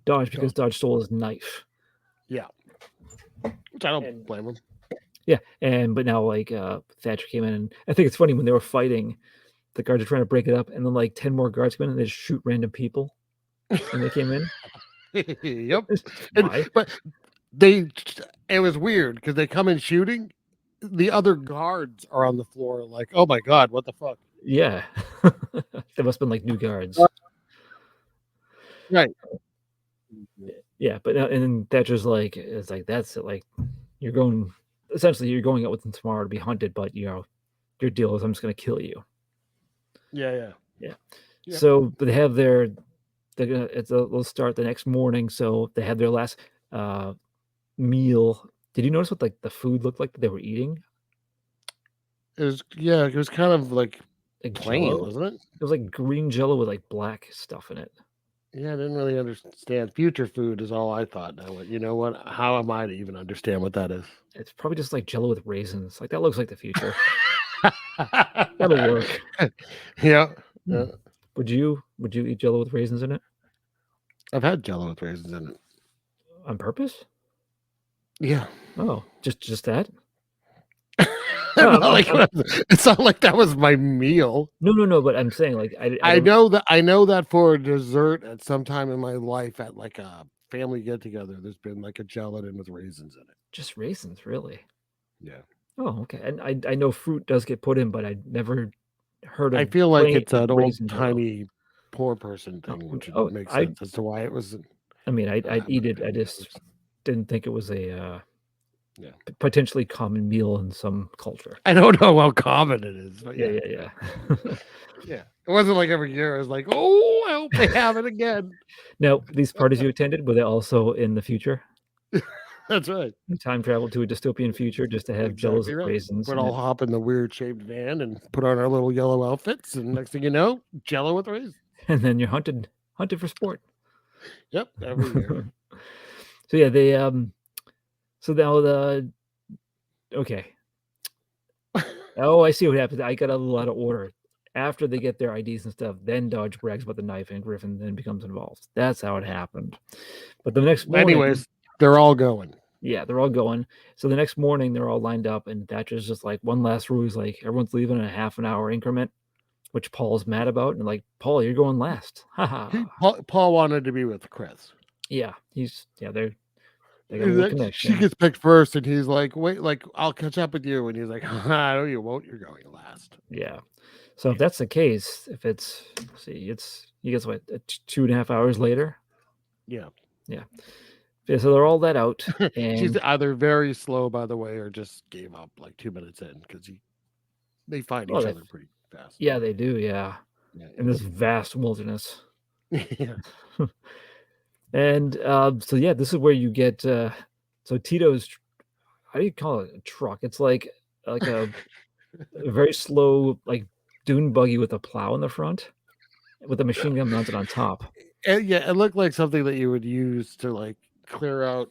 Dodge because Dodge stole his knife. Yeah, which I don't blame him. Yeah, but now Thatcher came in, and I think it's funny when they were fighting, the guards are trying to break it up, and then 10 more guards come in and they just shoot random people when they came in. Yep, Why? But it was weird because they come in shooting. The other guards are on the floor, like, oh my god, what the fuck? Yeah, there must have been new guards, right? Yeah, but and then Thatcher's it's that's it. You're going out with them tomorrow to be hunted, but your deal is I'm just going to kill you. Yeah. So they have they'll start the next morning. So they had their last meal. Did you notice what the food looked like that they were eating? It was kind of plain, Jello? wasn't it? It was green Jello with black stuff in it. Yeah, I didn't really understand. Future food is all I thought. I went, you know what? How am I to even understand what that is? It's probably just Jello with raisins. That looks like the future. That'll work. Yeah. Would you eat Jello with raisins in it? I've had Jello with raisins in it. On purpose? Yeah. Oh, just that? It's not like that was my meal. No. But I'm saying I know that for a dessert at some time in my life at a family get together, there's been a gelatin with raisins in it. Just raisins, really? Yeah. Oh, okay. And I know fruit does get put in, but I never heard of. I feel like it's an old timey poor person thing, which makes sense as to why it was. I mean, I'd eat it. I just didn't think it was a potentially common meal in some culture. I don't know how common it is, but yeah. Yeah, it wasn't every year. I was like, oh, I hope they have it again. Now, these parties you attended, were they also in the future? That's right. You time traveled to a dystopian future just to have Jellos and raisins. We'd all hop in the weird shaped van and put on our little yellow outfits, and next thing you know, Jello with raisins. And then you're hunted for sport. Yep, every year. So yeah, they so now okay. Oh, I see what happened. I got a little out of order. After they get their IDs and stuff, then Dodge brags about the knife and Griffin then becomes involved. That's how it happened. But the next morning, anyways, they're all going. Yeah, they're all going. So the next morning, they're all lined up, and Thatcher's just one last rule. He's everyone's leaving in a half an hour increment, which Paul's mad about. And Paul, you're going last. Paul wanted to be with Chris. Yeah, they got a connection. She gets picked first, and he's like, wait, I'll catch up with you. And he's like, no, you won't. You're going last. Yeah. So if that's the case, he gets 2.5 hours later. Yeah. So they're all let out. And she's either very slow, by the way, or just gave up 2 minutes in because they find each other pretty fast. Yeah, they do. Yeah. In this vast wilderness. Yeah. And so this is where you get so Tito's, how do you call it, a truck? It's like a very slow dune buggy with a plow in the front with a machine gun mounted on top. It looked like something that you would use to clear out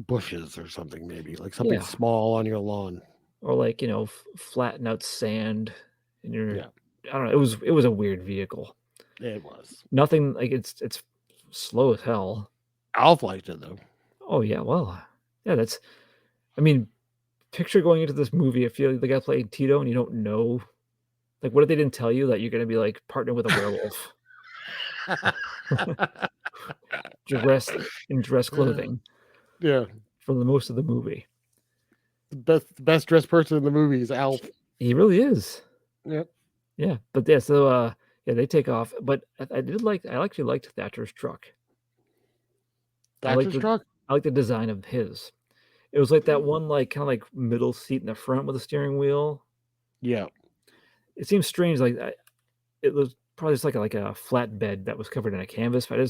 bushes or something, maybe something small on your lawn, or flatten out sand in your I don't know. It was a weird vehicle. It was nothing it's slow as hell. Alf liked it though. Oh yeah, well, yeah. Picture going into this movie. I feel like the guy playing Tito, and you don't know, what if they didn't tell you that you're going to be partnering with a werewolf, dressed in dress clothing, yeah, for the most of the movie. the best dressed person in the movie is Alf. He really is. Yep. Yeah, but yeah, so yeah, they take off. But I actually liked Thatcher's truck. Thatcher's truck? I like the design of his. It was like that one, like kind of like middle seat in the front with a steering wheel. Yeah. It seems strange, like it was probably just like a flatbed that was covered in a canvas. But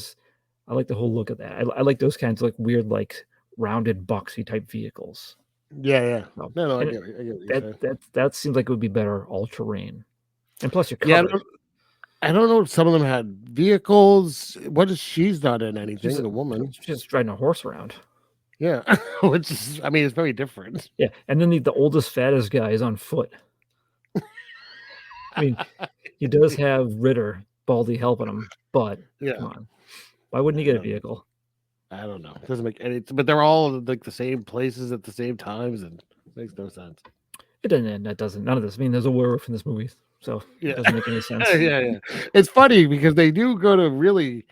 I like the whole look of that. I like those kinds of like weird, like rounded, boxy type vehicles. Yeah. So, No, I and get what you're saying. that seems like it would be better all terrain, and plus you're Yeah, covered. I don't know if some of them had vehicles. What is she's not in anything? The woman. She's just riding a horse around. Yeah, which is, I mean, it's very different. Yeah, and then the oldest, fattest guy is on foot. I mean, he does have Ritter, Baldy helping him, but come on, why wouldn't he get a vehicle? I don't know. It doesn't make any. But they're all like the same places at the same times, and it makes no sense. It doesn't. And that doesn't. None of this. I mean, there's a werewolf in this movie, so it doesn't make any sense. Yeah. It's funny because they do go to really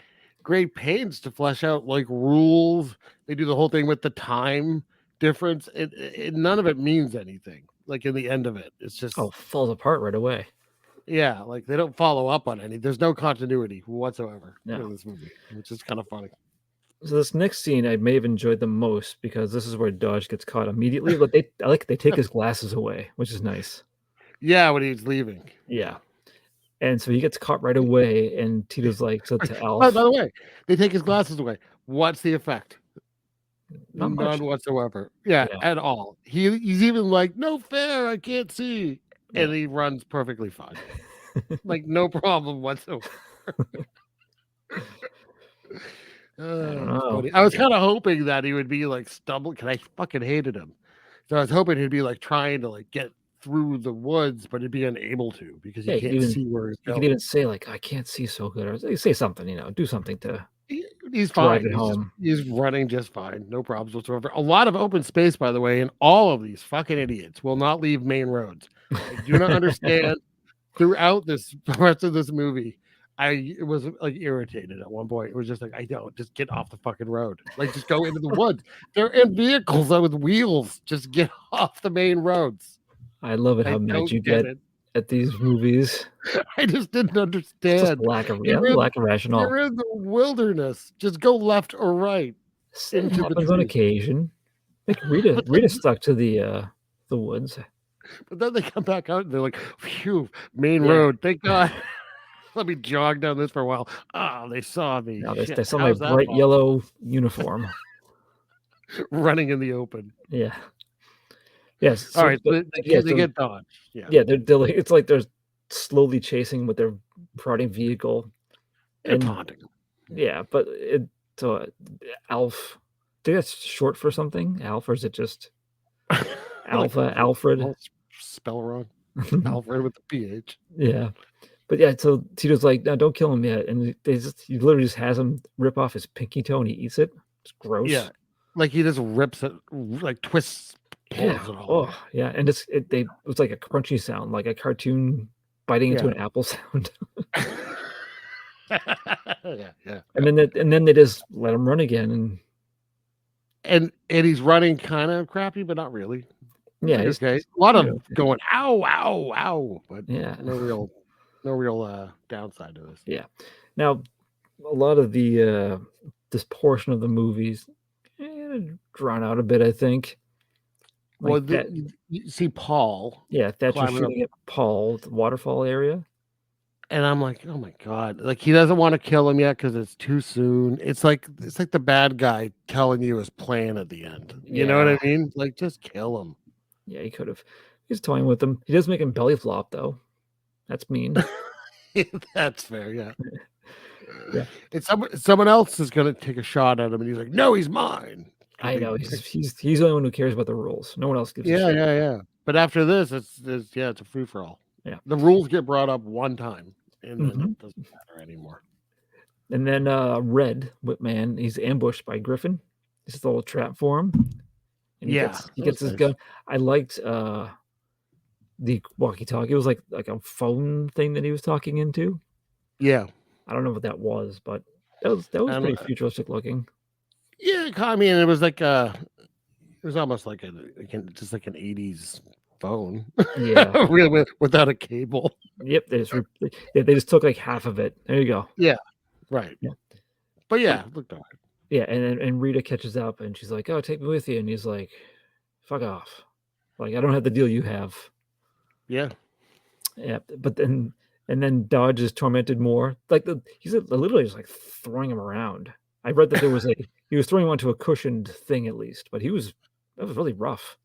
great pains to flesh out like rules. They do the whole thing with the time difference. None of it means anything. Like in the end of it, it's just falls apart right away. Yeah, like they don't follow up on any. There's no continuity whatsoever in this movie, which is kind of funny. So this next scene I may have enjoyed the most because this is where Dodge gets caught immediately. But they take his glasses away, which is nice. Yeah, when he's leaving. Yeah. And so he gets caught right away, and Tito's like, so to Alf. By the way, they take his glasses away. What's the effect? None whatsoever. Yeah, at all. He's even like, no fair, I can't see. And he runs perfectly fine. Like, no problem whatsoever. I don't know. I was kind of hoping that he would be like stumbling, because I fucking hated him. So I was hoping he'd be like trying to like get through the woods, but he'd be unable to because he can't see where he's going. You could even say like, I can't see so good, or say something, do something to. He's fine. He's running just fine. No problems whatsoever. A lot of open space, by the way, and all of these fucking idiots will not leave main roads. I do not understand. Throughout the rest of this movie, I was like irritated at one point. It was just like, I don't, just get off the fucking road. Like, just go into the woods. They're in vehicles with wheels. Just get off the main roads. I love it how mad you get at these movies. I just didn't understand. Just lack of rationale. You're in the wilderness. Just go left or right. It happens on occasion. Like Rita stuck to the woods. But then they come back out and they're like, phew, main road. Thank God. Let me jog down this for a while. Oh, they saw me. No, they saw my bright yellow uniform. Running in the open. Yeah. Yes. All right. They get dodged. Yeah. They're like, it's like they're slowly chasing with their prodding vehicle. And taunting. Yeah, but Alf. I think that's short for something. Alf, or is it just Alpha, Alfred? Spell wrong. Alfred with the PH. Yeah. But yeah, so Tito's like, no, don't kill him yet. And he literally just has him rip off his pinky toe and he eats it. It's gross. Yeah. Like he just rips it, like twists. Yeah. Oh, yeah. And it was like a crunchy sound, like a cartoon biting into an apple sound. Yeah. And then they just let him run again. And he's running kind of crappy, but not really. Yeah. Okay. A lot of going, ow, ow, ow. But yeah. No real downside to this. Yeah. Now, a lot of the this portion of the movies drawn out a bit, I think. Like you see Paul. Yeah, Thatcher's shooting at Paul, the waterfall area. And I'm like, oh my God. Like he doesn't want to kill him yet because it's too soon. It's like the bad guy telling you his plan at the end. You know what I mean? Like, just kill him. Yeah, he could have. He's toying with him. He does make him belly flop though. That's mean. That's fair, yeah. And someone else is gonna take a shot at him, and he's like, "No, he's mine." I know he's the only one who cares about the rules. No one else gives. Yeah. But after this, it's a free for all. Yeah, the rules get brought up one time, and then it doesn't matter anymore. And then Red Whipman, he's ambushed by Griffin. It's a little trap for him. And he gets his gun. I liked the walkie-talkie. It was like a phone thing that he was talking into. Yeah, I don't know what that was, but that was pretty futuristic looking. Yeah, I mean, it was like It was almost like just like an 80s phone. Yeah. Really, without a cable. Yep. They just took like half of it. There you go. Yeah. Right. Yeah. But yeah, it looked all right. Yeah, and Rita catches up and she's like, "Oh, take me with you," and he's like, "Fuck off! Like I don't have the deal you have." Yeah. Yeah, but then Dodge is tormented more. Like he's literally just like throwing him around. I read that there was he was throwing him onto a cushioned thing at least, but that was really rough.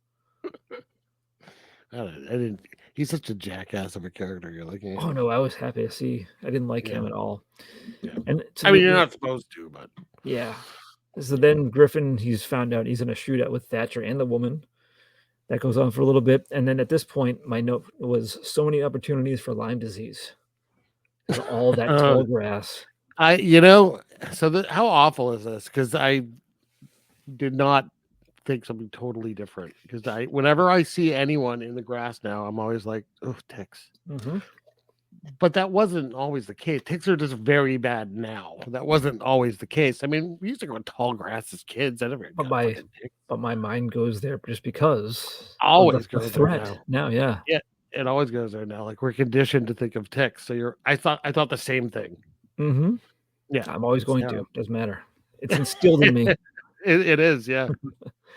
I didn't. He's such a jackass of a character. You're looking at. Oh no, I was happy to see. I didn't like him at all. Yeah. And I mean, you're not supposed to, but yeah. So then Griffin, he's found out he's in a shootout with Thatcher and the woman. That goes on for a little bit, and then at this point, my note was so many opportunities for Lyme disease. All that tall grass. So how awful is this? Because I did not think something totally different. Because whenever I see anyone in the grass now, I'm always like, oh, ticks. Mm-hmm. But that wasn't always the case. Ticks are just very bad now. That wasn't always the case. I mean, we used to go in tall grass as kids. I never got fucking ticks. But my mind goes there just because always goes the threat now. Yeah. Yeah, it always goes there now. Like we're conditioned to think of ticks. So I thought the same thing. Mm-hmm. Yeah, I'm always going to. Doesn't matter. It's instilled in me. It is. Yeah,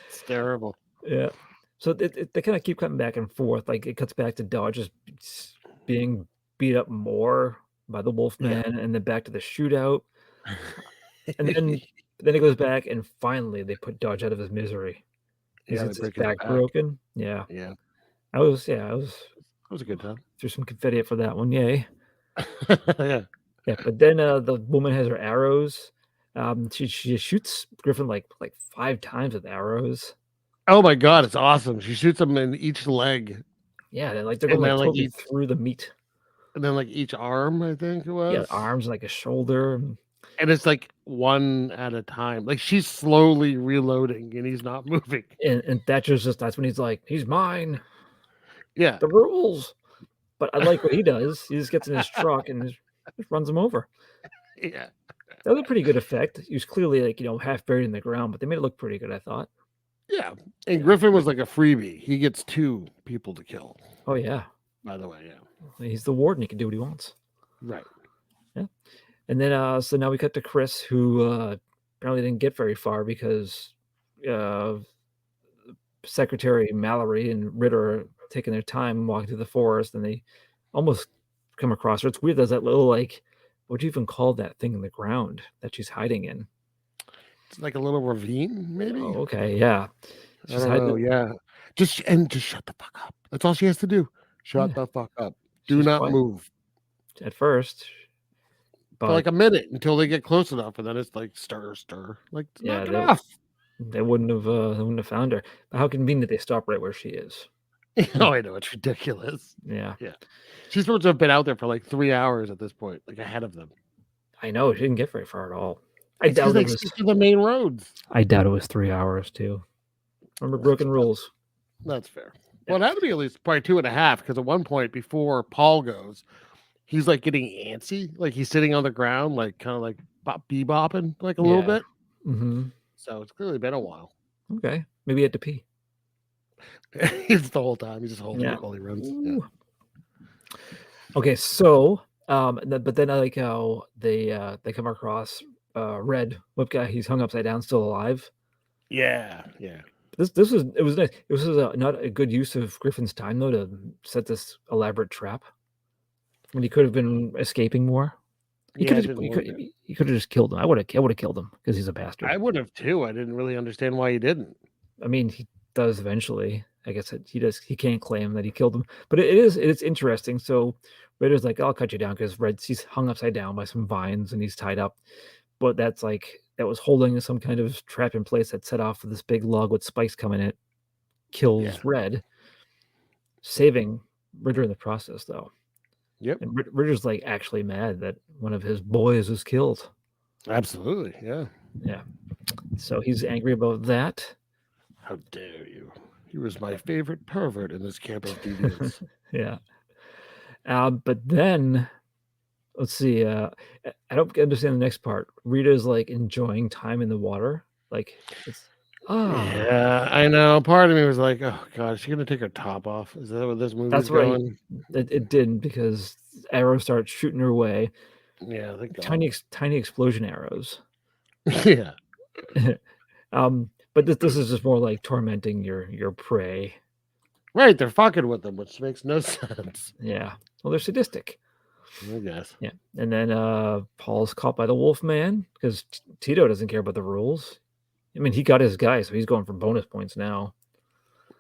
it's terrible. Yeah. So they kind of keep cutting back and forth. Like it cuts back to Dodge just being beat up more by the Wolfman, and then back to the shootout, and then it goes back, and finally they put Dodge out of his misery. His back broken. Yeah. It was a good time. Threw some confetti for that one. Yay. Yeah. Yeah. But then the woman has her arrows. She shoots Griffin like 5 times with arrows. Oh my god, it's awesome! She shoots him in each leg. Yeah, they're going totally through the meat. And then like each arm, I think it was. Yeah, arms, like a shoulder. And it's like one at a time. Like she's slowly reloading and he's not moving. And Thatcher's that's when he's like, he's mine. Yeah. The rules. But I like what he does. He just gets in his truck and just runs him over. Yeah. That was a pretty good effect. He was clearly half buried in the ground, but they made it look pretty good, I thought. Yeah. And Griffin was like a freebie. He gets 2 people to kill. Oh yeah. By the way, yeah. He's the warden. He can do what he wants. Right. Yeah. And then, so now we cut to Chris, who apparently didn't get very far because Secretary Mallory and Ritter are taking their time walking through the forest, and they almost come across her. It's weird. There's that little, what do you even call that thing in the ground that she's hiding in? It's like a little ravine, maybe? Oh, okay, yeah. She's yeah. Just shut the fuck up. That's all she has to do. Shut the fuck up. Do not move. At first. For like a minute until they get close enough, and then it's like stir. Like knock it off. They wouldn't have found her. But how convenient they stop right where she is. Oh, I know, it's ridiculous. Yeah. She's supposed to have been out there for like 3 hours at this point, like ahead of them. I know, she didn't get very far at all. I doubt it was to the main roads. I doubt it was 3 hours too. Remember broken rules. That's fair. Well, it had to be at least probably 2.5, because at one point before Paul goes, he's like getting antsy, like he's sitting on the ground, like kind of like bebopping like a little bit. Mm-hmm. So it's clearly been a while. Okay, maybe he had to pee. It's the whole time he's just holding it while he runs. Yeah. Okay, so but then I like how they come across Red Whip guy. He's hung upside down, still alive. Yeah. This was nice. It was not a good use of Griffin's time though to set this elaborate trap when he could have been escaping more. He could have just killed him. I would have killed him because he's a bastard. I would have too. I didn't really understand why he didn't. I mean, he does eventually. I guess he does. He can't claim that he killed him, but it is interesting. So Ritter's like, "I'll cut you down," because he's hung upside down by some vines and he's tied up. But that was holding some kind of trap in place that set off this big log with spikes coming in. It kills Red, saving Ritter in the process, though. Yep. And Ritter's actually mad that one of his boys was killed. Absolutely, yeah. So he's angry about that. How dare you? He was my favorite pervert in this camp of deviants. Yeah. But then, let's see. I don't understand the next part. Rita's enjoying time in the water. Yeah, I know. Part of me was like, "Oh God, is she gonna take her top off? Is that what this movie's That's right. going?" It didn't because arrows start shooting her way. Yeah, thank God. Tiny explosion arrows. Yeah, But this is just more like tormenting your prey. right. They're fucking with them, which makes no sense. Yeah. Well, they're sadistic. I guess. Yeah. And then Paul's caught by the wolf man because Tito doesn't care about the rules. I mean, he got his guy, so he's going for bonus points now.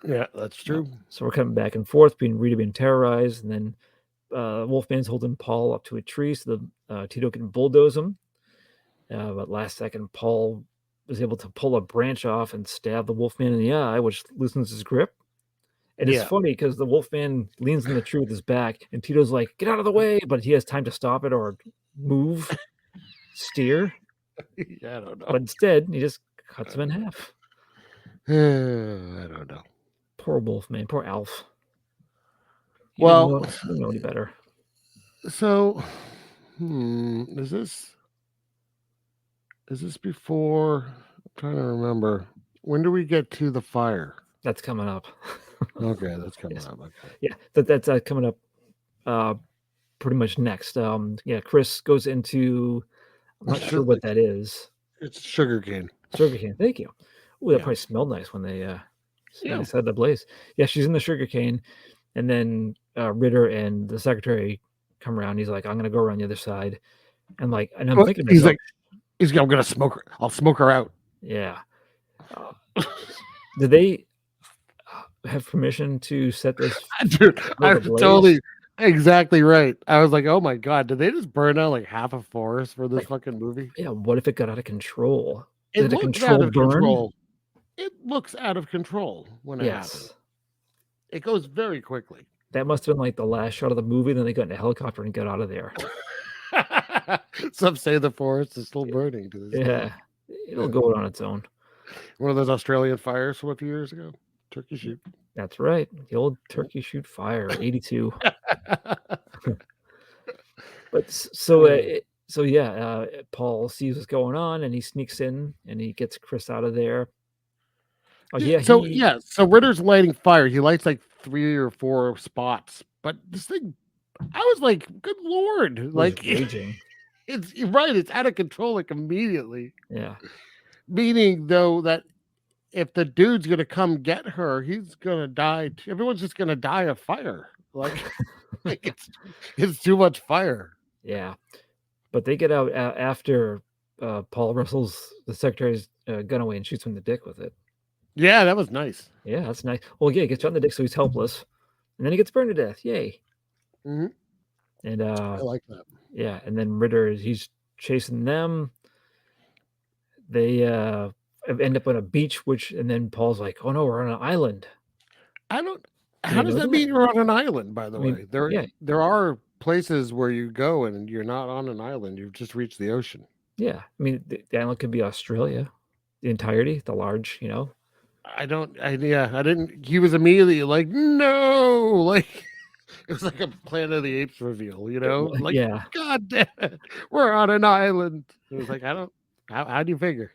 Yeah, that's true. So we're coming back and forth, Rita being terrorized, and then Wolfman's holding Paul up to a tree so the Tito can bulldoze him. But last second, Paul was able to pull a branch off and stab the Wolfman in the eye, which loosens his grip. And it's funny because the Wolfman leans in the tree with his back, and Tito's like, "Get out of the way!" But he has time to stop it or move, steer. Yeah, I don't know. But instead, he just cuts him in half. I don't know. Poor Wolfman, poor Alf. He Well, didn't know any better. So, is this before? I'm trying to remember. When do we get to the fire? That's coming up. Okay, that's coming up. Okay. Yeah, that's coming up pretty much next. Chris goes into, I'm not sure what that is. It's sugarcane. Sugarcane, thank you. Oh, that probably smelled nice when they set the blaze. Yeah, she's in the sugarcane, and then Ritter and the secretary come around. He's like, "I'm gonna go around the other side," and I'm thinking, he's like, I'm gonna smoke her. I'll smoke her out. Yeah. Did they have permission to set this? Dude, I'm totally exactly right. I was like, "Oh my God, did they just burn out like half a forest for this fucking movie?" Yeah. What if it got out of control? It looks out of control. It looks out of control when it happens. It goes very quickly. That must have been like the last shot of the movie. Then they got in a helicopter and got out of there. Some say the forest is still burning to this day. It'll go on its own. One of those Australian fires from a few years ago. Turkey shoot. That's right. The old turkey shoot fire, 82. But Paul sees what's going on and he sneaks in and he gets Chris out of there. Oh yeah. So Ritter's lighting fire. He lights like 3 or 4 spots, but this thing, I was like, good Lord, like raging. It's right. It's out of control like immediately. Yeah. Meaning though that if the dude's gonna come get her, he's gonna die. Everyone's just gonna die of fire. Like it's too much fire. Yeah. But they get out after Paul wrestles the secretary's gun away and shoots him in the dick with it. Yeah, that was nice. Yeah, that's nice. Well, yeah, he gets shot in the dick, so he's helpless, and then he gets burned to death. Yay! Mm-hmm. And I like that. Yeah, and then Ritter, he's chasing them. They end up on a beach, and then Paul's like, "Oh no, we're on an island." How does that mean you're on an island? By the way, there are places where you go and you're not on an island. You've just reached the ocean. Yeah, I mean the island could be Australia, the entirety, the large, I didn't. He was immediately like, no, like it was like a Planet of the Apes reveal, like, yeah. God damn it, we're on an island. It was like, how do you figure?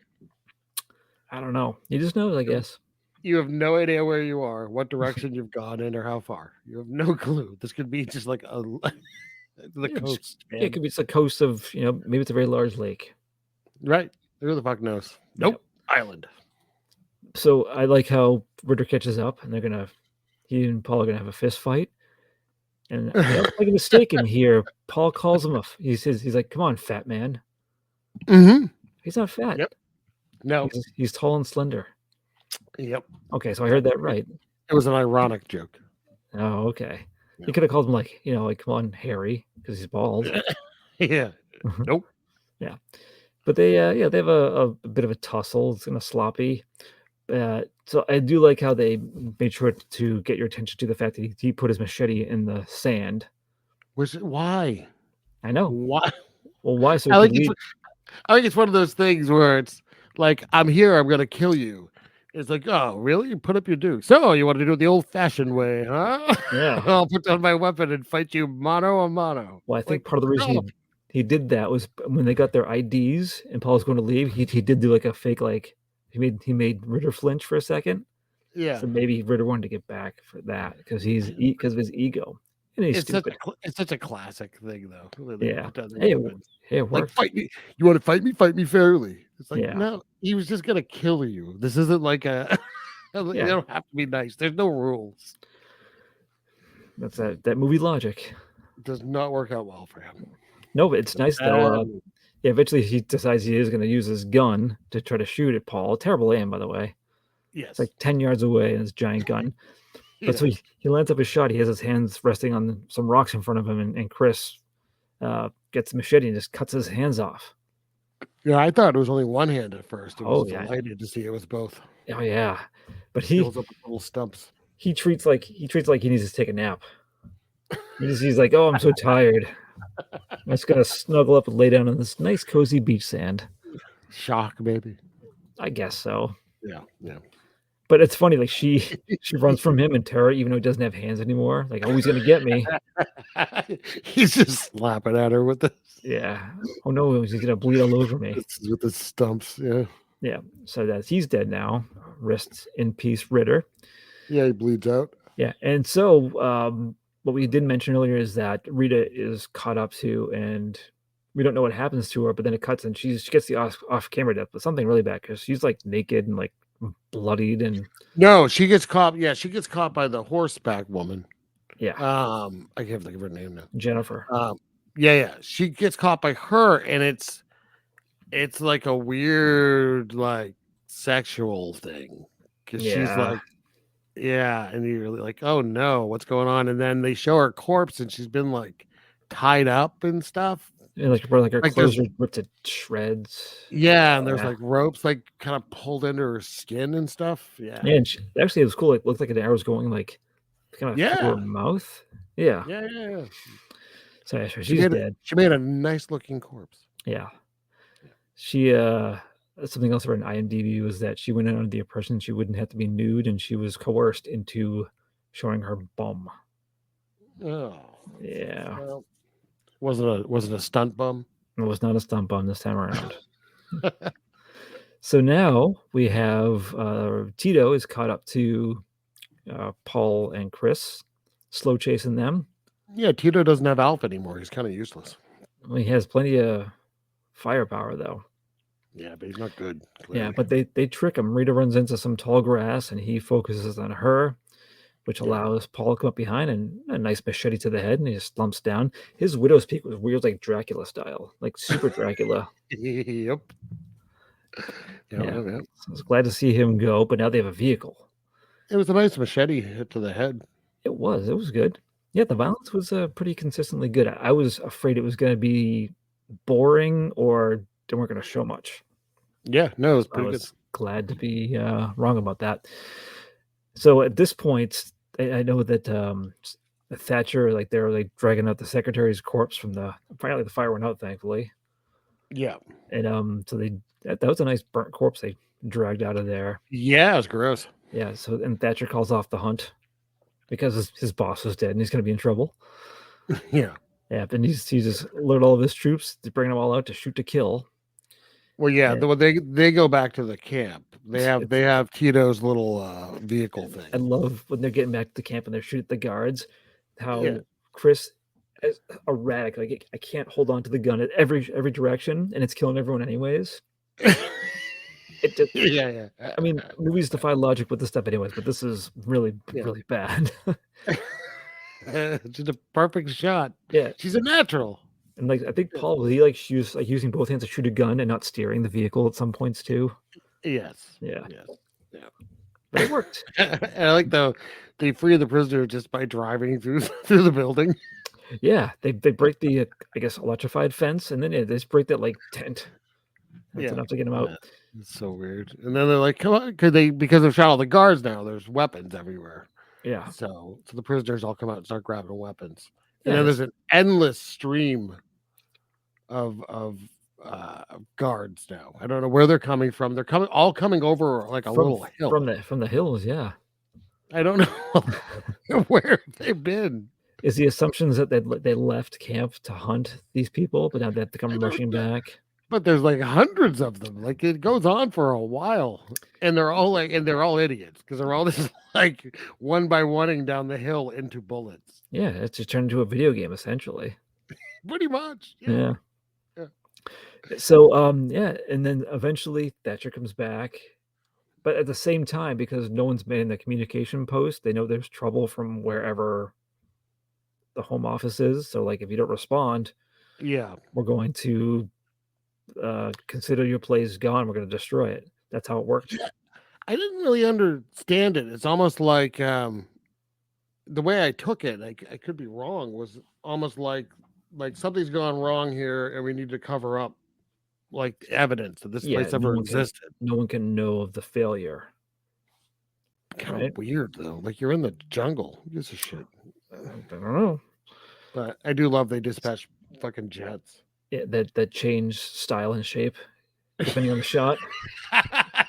I don't know. You just know, I guess. You have no idea where you are, what direction you've gone in, or how far. You have no clue. This could be just like the coast. Man. It could be the coast of, maybe it's a very large lake. Right. Who the fuck knows? Nope. Yep. Island. So I like how Ritter catches up, and he and Paul are gonna have a fist fight. And I don't make a mistake in here. Paul calls him he's like, "Come on, fat man." Mm-hmm. He's not fat. Yep. No. He's tall and slender. Yep. Okay, so I heard that right. It was an ironic joke. Oh, okay. No. He could have called him like, "Come on, Harry," because he's bald. Yeah. Nope. Yeah. But they have a bit of a tussle. It's kind of sloppy. So I do like how they made sure to get your attention to the fact that he put his machete in the sand. Why? I know. Why? Well, why? So I think it's one of those things where it's like, I'm here, I'm going to kill you. It's like, oh, really? Put up your dukes. So you want to do it the old-fashioned way, huh? Yeah. I'll put down my weapon and fight you mano a mano. Well, I think part of the reason he did that was when they got their IDs and Paul was going to leave, he did do like a fake, like, he made Ritter flinch for a second. Yeah. So maybe Ritter wanted to get back for that because because of his ego. And he's stupid. It's such a classic thing, though. Yeah. Hey, it Like, works. fight me. You want to fight me? Fight me fairly. It's like, Yeah. no, he was just gonna kill you. This isn't like a. You Yeah. don't have to be nice. There's no rules. That's that movie logic. It does not work out well for him. No, but it's nice though. Yeah, eventually he decides he is going to use his gun to try to shoot at Paul. Terrible aim, by the way. Yes. It's like 10 yards away in his giant gun. But so he lands up his shot. He has his hands resting on some rocks in front of him, and Chris gets the machete and just cuts his hands off. Yeah, I thought it was only one hand at first. I was yeah. delighted to see it was both. Oh yeah, but he fills up with little stumps. He treats like he needs to take a nap. He's like, oh, I'm so tired. I'm just gonna snuggle up and lay down on this nice cozy beach sand. Shock, baby. I guess so. Yeah. But it's funny, like she runs from him in terror, even though he doesn't have hands anymore. Like, oh, he's gonna get me. He's just slapping at her with this. Yeah. Oh no, he's gonna bleed all over me. With the stumps, yeah. Yeah. So that he's dead now. Rest in peace, Ritter. Yeah, he bleeds out. Yeah, and so what we did mention earlier is that Rita is caught up to, and we don't know what happens to her, but then it cuts and she gets the off-camera death, but something really bad because she's like naked and like bloodied and no, she gets caught. Yeah, she gets caught by the horseback woman. Yeah. I can't think of her name now. Jennifer. Yeah. She gets caught by her, and it's like a weird like sexual thing because she's like. Yeah, and you're like, oh no, what's going on? And then they show her corpse, and she's been like tied up and stuff. Yeah, like her clothes are ripped to shreds. Yeah, and there's like ropes like kind of pulled into her skin and stuff. Yeah, and actually it was cool. It looked like an arrow was going like kind of through her mouth. Yeah. So she's dead. She made a nice looking corpse. Yeah. She something else about an IMDb was that she went in under the impression she wouldn't have to be nude, and she was coerced into showing her bum. Oh, yeah. Well, was it a stunt bum? It was not a stunt bum this time around. So now we have Tito is caught up to Paul and Chris, slow chasing them. Yeah, Tito doesn't have Alpha anymore. He's kind of useless. Well, he has plenty of firepower though. Yeah, but he's not good. Clearly. Yeah, but they trick him. Rita runs into some tall grass, and he focuses on her, which allows Paul to come up behind and a nice machete to the head, and he just slumps down. His widow's peak was weird, like Dracula style, like super Dracula. Yep. Yeah. So I was glad to see him go, but now they have a vehicle. It was a nice machete hit to the head. It was good. Yeah, the violence was pretty consistently good. I was afraid it was going to be boring or they weren't going to show much. Yeah, no, it was pretty good. Glad to be wrong about that. So at this point, I know that Thatcher, like they're like dragging out the secretary's corpse from finally the fire went out, thankfully. Yeah, and so that was a nice burnt corpse they dragged out of there. Yeah, it was gross. Yeah, so and Thatcher calls off the hunt because his boss was dead and he's going to be in trouble. Yeah, and he's just alerted all of his troops to bring them all out to shoot to kill. Well, yeah, they go back to the camp. They have Tito's little vehicle thing. I love when they're getting back to the camp and they're shooting at the guards. How Chris is erratic. Like I can't hold on to the gun at every direction, and it's killing everyone anyways. It just, yeah. I mean, movies defy logic with this stuff anyways, but this is really bad. Just a perfect shot. Yeah, she's a natural. And like I think Paul he used using both hands to shoot a gun and not steering the vehicle at some points too. Yes. Yeah. Yeah. But it worked. And I like they free the prisoner just by driving through the building. Yeah, they break the I guess electrified fence, and then they just break that like tent. That's enough to get him out. It's so weird. And then they're like, "Come on," because they've shot all the guards now. There's weapons everywhere. Yeah. So the prisoners all come out and start grabbing weapons. And then there's an endless stream of guards now. I don't know where they're coming from. They're coming over like a little hill. From the hills, yeah. I don't know where they've been. Is the assumptions that they left camp to hunt these people, but now they have to come rushing back? But there's like hundreds of them. Like it goes on for a while, and they're all idiots because they're all just like one by oneing down the hill into bullets. Yeah, it's just turned into a video game essentially. Pretty much. Yeah. Yeah. So yeah, and then eventually Thatcher comes back. But at the same time, because no one's been in the communication post, they know there's trouble from wherever the home office is. So like if you don't respond, Yeah. we're going to consider your place gone. We're going to destroy it. That's how it worked. I didn't really understand it. It's almost like the way I took it, I could be wrong, was almost like something's gone wrong here and we need to cover up like evidence that this place ever existed. No one can know of the failure. Kind of weird though. Like you're in the jungle. Who gives a shit? I don't know. But I do love they dispatch fucking jets. Yeah, that change style and shape depending on the shot.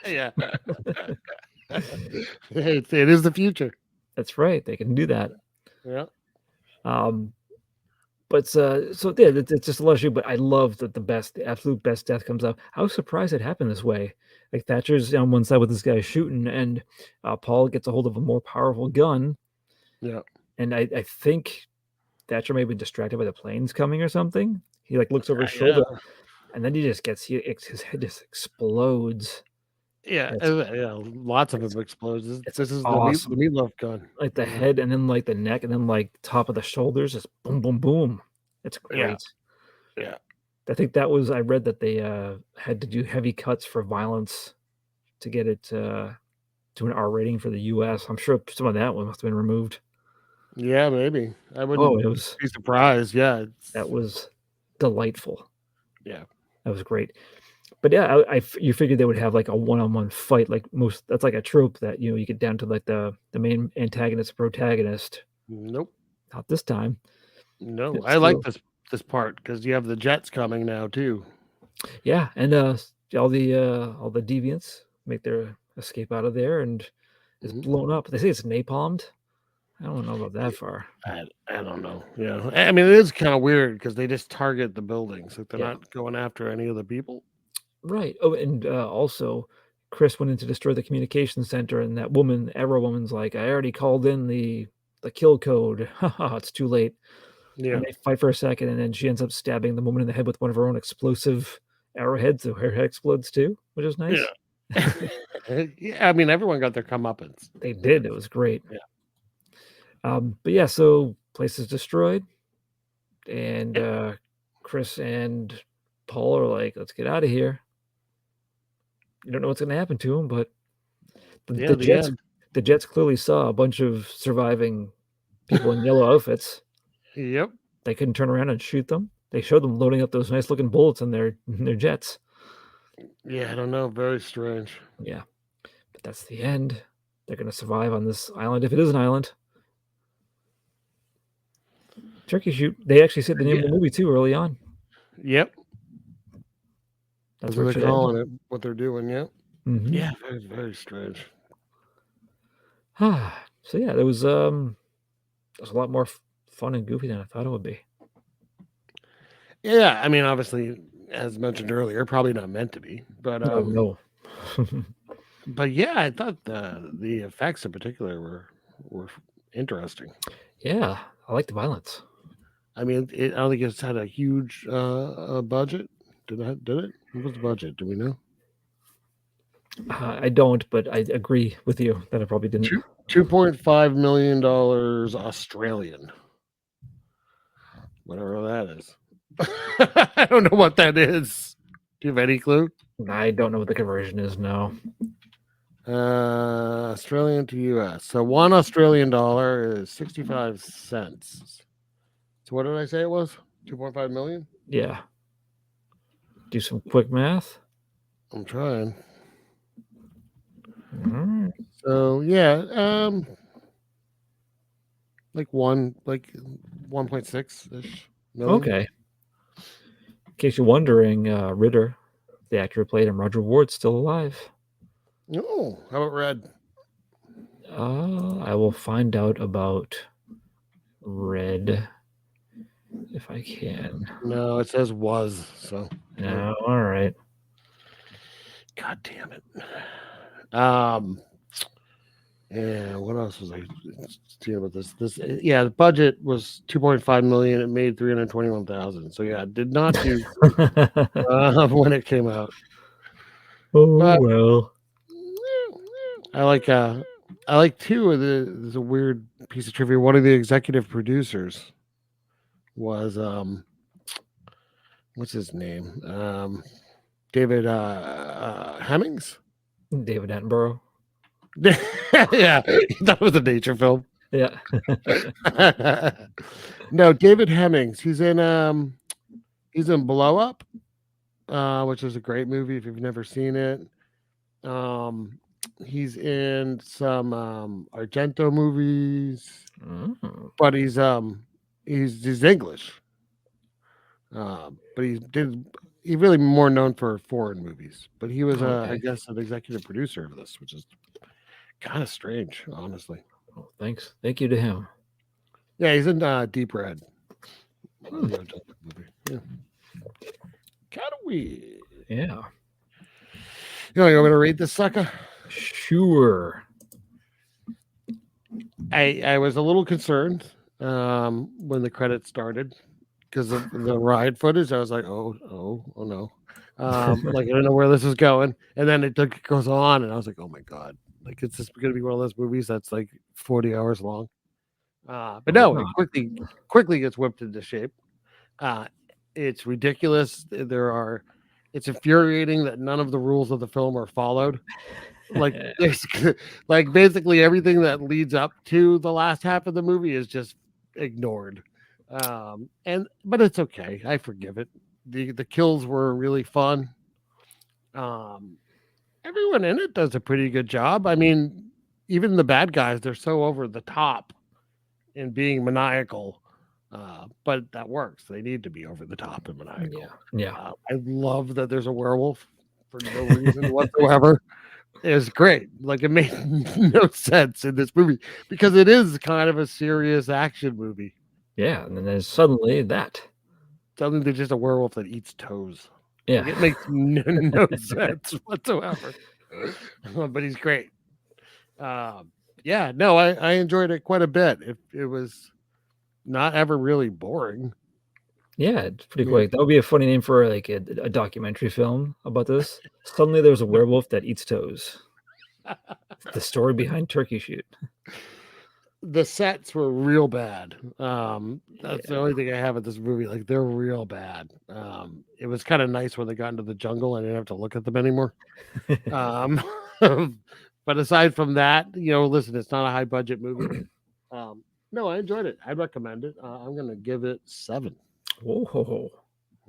Yeah. It is the future. That's right. They can do that. Yeah. But so yeah, it's just a lot of shit. But I love that the absolute best death comes up. I was surprised it happened this way. Like Thatcher's on one side with this guy shooting, and Paul gets a hold of a more powerful gun. Yeah. And I think Thatcher may have been distracted by the planes coming or something. He like looks over his shoulder, and then he just his head just explodes. Yeah, lots of them explodes. This is awesome. the meatloaf gun. Like the head, and then like the neck, and then like top of the shoulders, just boom, boom, boom. It's great. Yeah. I think that was, I read that they had to do heavy cuts for violence to get it to an R rating for the US. I'm sure some of that one must have been removed. Yeah, maybe. I wouldn't be surprised. Yeah. That was delightful. Yeah. That was great. But yeah, you figured they would have like a one-on-one fight, like that's like a trope that, you get down to like the main antagonist, protagonist. Nope. Not this time. No, I like this part because you have the jets coming now too. Yeah, and all the deviants make their escape out of there, and it's blown up. They say it's napalmed. I don't know about that far. I don't know. Yeah, I mean it is kind of weird because they just target the buildings. Like they're not going after any of the people. Right. Oh, and also, Chris went in to destroy the communication center, and that woman, Arrow woman's like, I already called in the kill code. Haha, it's too late. Yeah. And they fight for a second, and then she ends up stabbing the woman in the head with one of her own explosive arrowheads, so her head explodes too, which is nice. Yeah. Yeah, I mean, everyone got their comeuppance. They did. It was great. Yeah. But yeah, so place is destroyed, and Chris and Paul are like, let's get out of here. You don't know what's going to happen to him, but the Jets clearly saw a bunch of surviving people in yellow outfits. Yep. They couldn't turn around and shoot them. They showed them loading up those nice looking bullets in their jets. Yeah, I don't know. Very strange. Yeah. But that's the end. They're going to survive on this island, if it is an island. Turkey shoot. They actually said the name of the movie too early on. Yep. That's what they're calling it. What they're doing. Yep. Mm-hmm. Yeah. Very, very strange. So yeah, there was a lot more fun and goofy than I thought it would be. Yeah, I mean, obviously, as mentioned earlier, probably not meant to be, but no. But yeah, I thought the effects in particular were interesting. Yeah, I like the violence. I mean, I don't think it's had a huge budget. Did it? What was the budget? Do we know? I don't, but I agree with you that I probably didn't. $2.5 million Australian. Whatever that is. I don't know what that is. Do you have any clue? I don't know what the conversion is, no. Australian to US. So $1 Australian is 65 cents. So what did I say it was? 2.5 million? Yeah. Do some quick math. I'm trying. All right. So yeah, like 1.6 ish million. Okay. In case you're wondering, Ritter, the actor who played him, Roger Ward's still alive. Oh, how about Red? I will find out about Red if I can. No, it says was. So No, all right. God damn it. And what else was I seeing about this? The budget was 2.5 million. It made 321,000. So yeah, it did not do when it came out. Oh But well. I like too. There's a weird piece of trivia. One of the executive producers was what's his name? David Hemmings. David Attenborough. Yeah, that was a nature film. Yeah. No, David Hemmings. He's in Blow Up, which is a great movie if you've never seen it. He's in some Argento movies, but he's English. But he's really more known for foreign movies. But he was I guess an executive producer of this, which is kind of strange, honestly. Oh, thanks. Thank you to him. Yeah, he's in Deep Red. Yeah. Kind of weird. Yeah. You want me to read this sucker? Sure. I was a little concerned when the credits started because of the ride footage. I was like, oh no. Like I don't know where this is going. And then it goes on, and I was like, oh my God. Like it's just gonna be one of those movies that's like 40 hours long. But no, it quickly gets whipped into shape. It's ridiculous. It's infuriating that none of the rules of the film are followed. Like basically everything that leads up to the last half of the movie is just ignored. But it's okay. I forgive it. The kills were really fun. Everyone in it does a pretty good job. I mean, even the bad guys, they're so over the top in being maniacal. But that works. They need to be over the top and maniacal. Yeah. I love that there's a werewolf for no reason whatsoever. It's great. Like it made no sense in this movie because it is kind of a serious action movie. Yeah, and then there's suddenly that. Suddenly there's just a werewolf that eats toes. Yeah. Like, it makes no sense whatsoever. But he's great. I enjoyed it quite a bit. It was not ever really boring. Yeah, it's pretty quick. That would be a funny name for like a documentary film about this. Suddenly there's a werewolf that eats toes. The story behind Turkey Shoot. The sets were real bad. That's the only thing I have at this movie. Like they're real bad. It was kind of nice when they got into the jungle. I didn't have to look at them anymore. But aside from that, listen, it's not a high budget movie. No, I enjoyed it. I'd recommend it. I'm gonna give it 7. Whoa.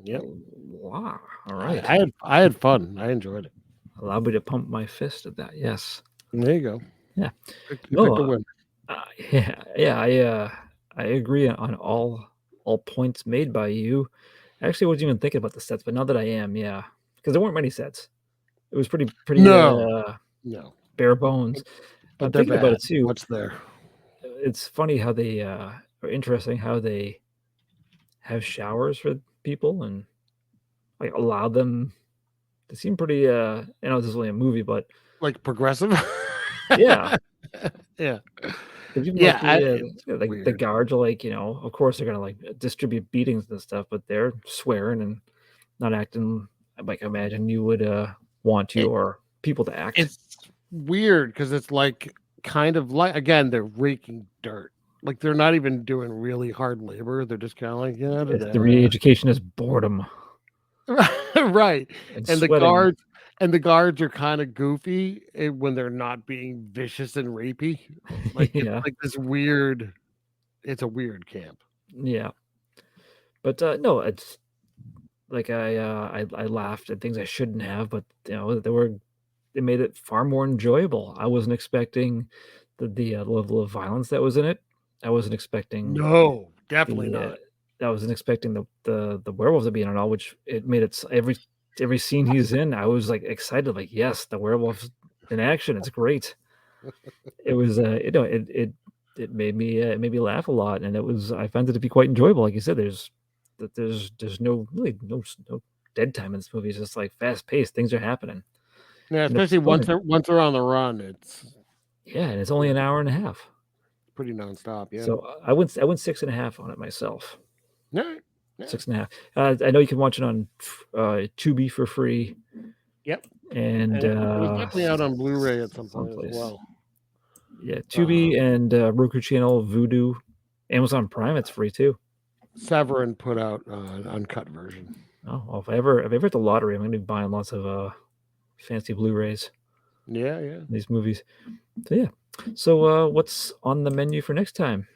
Yep. Wow. All right. I had fun. I enjoyed it. Allow me to pump my fist at that. Yes. There you go. Yeah. Pick a win. I agree on all points made by you. I actually wasn't even thinking about the sets, but now that I am, because there weren't many sets. It was pretty no bare bones. But I'm they're thinking bad. about it too. What's there? It's funny how they or interesting how they have showers for people and like allow them. They seem pretty. I know this is only a movie, but like progressive. Yeah. Yeah. The guards are like, of course they're gonna like distribute beatings and stuff, but they're swearing and not acting like I imagine you would want to or people to act. It's weird because it's like kind of like again they're raking dirt. Like they're not even doing really hard labor. They're just kind of like the re-education is boredom. Right. And the guards are kind of goofy when they're not being vicious and rapey. Like it's like this weird. It's a weird camp. Yeah, but no, it's like I laughed at things I shouldn't have, but they made it far more enjoyable. I wasn't expecting the level of violence that was in it. I wasn't expecting. No, definitely not. I wasn't expecting the werewolves to be in it all, which it made it every scene he's in. I was like excited, like yes, the werewolf's in action. It's great. It was it made me laugh a lot, and I found it to be quite enjoyable. Like you said, there's that there's no really no dead time in this movie. It's just like fast paced. Things are happening. Yeah, And it's especially once fun. they're on the run, it's Yeah, and it's only an hour and a half. pretty nonstop. Yeah. So I went 6.5 on it myself. Yeah. 6.5. I know you can watch it on Tubi for free. Yep. And it was definitely out on Blu-ray at some point someplace. as well. Yeah, Tubi and Roku channel, Vudu, Amazon Prime. It's free too. Severin put out an uncut version. Oh, well, if I ever hit the lottery, I'm going to be buying lots of fancy Blu-rays. Yeah. These movies. So yeah. So what's on the menu for next time?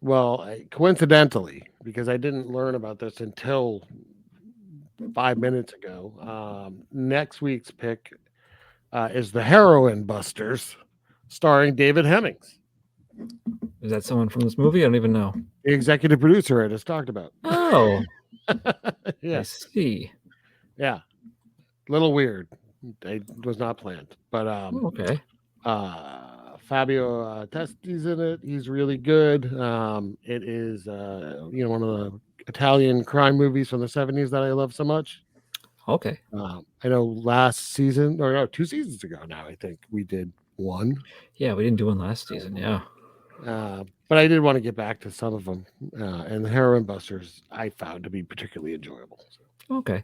Well, coincidentally, because I didn't learn about this until 5 minutes ago, next week's pick is The Heroin Busters, starring David Hemmings. Is that someone from this movie? I don't even know. The executive producer I just talked about. Oh, yeah. I see. Yeah. Little weird. It was not planned. But okay. Fabio Testi's in it. He's really good. It is one of the Italian crime movies from the 70s that I love so much. Okay. I know last season, or no, 2 seasons ago now, I think we did one. Yeah, we didn't do one last season. Yeah. But I did want to get back to some of them. And the Heroin Busters I found to be particularly enjoyable. So. Okay.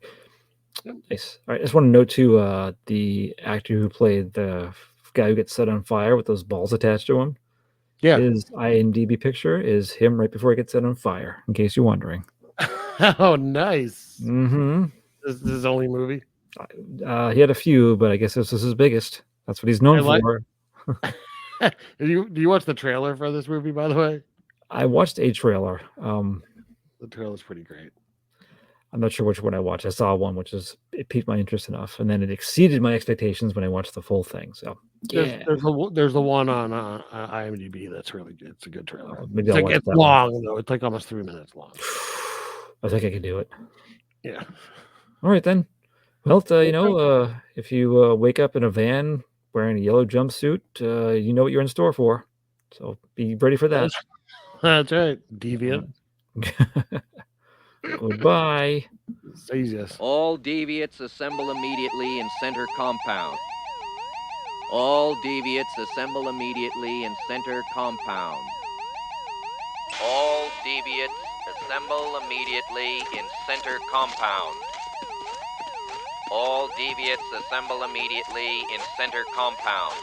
Nice. All right. I just want to note too, the actor who played the guy who gets set on fire with those balls attached to him. Yeah. His IMDb picture is him right before he gets set on fire, in case you're wondering. Oh, nice. Mm-hmm. This is his only movie? He had a few, but I guess this is his biggest. That's what he's known for. Do you watch the trailer for this movie, by the way? I watched a trailer. The trailer's pretty great. I'm not sure which one I watched. I saw one, it piqued my interest enough, and then it exceeded my expectations when I watched the full thing. So yeah, there's the one on IMDb that's really good. It's a good trailer. Maybe It's long though. It's like almost 3 minutes long. I think I can do it. Yeah. All right then. Well, if you wake up in a van wearing a yellow jumpsuit, you know what you're in store for. So be ready for that. That's right. Deviant. Goodbye. Jesus. All deviates assemble immediately in center compound. All deviates assemble immediately in center compound. All deviates assemble immediately in center compound. All deviates assemble immediately in center compound.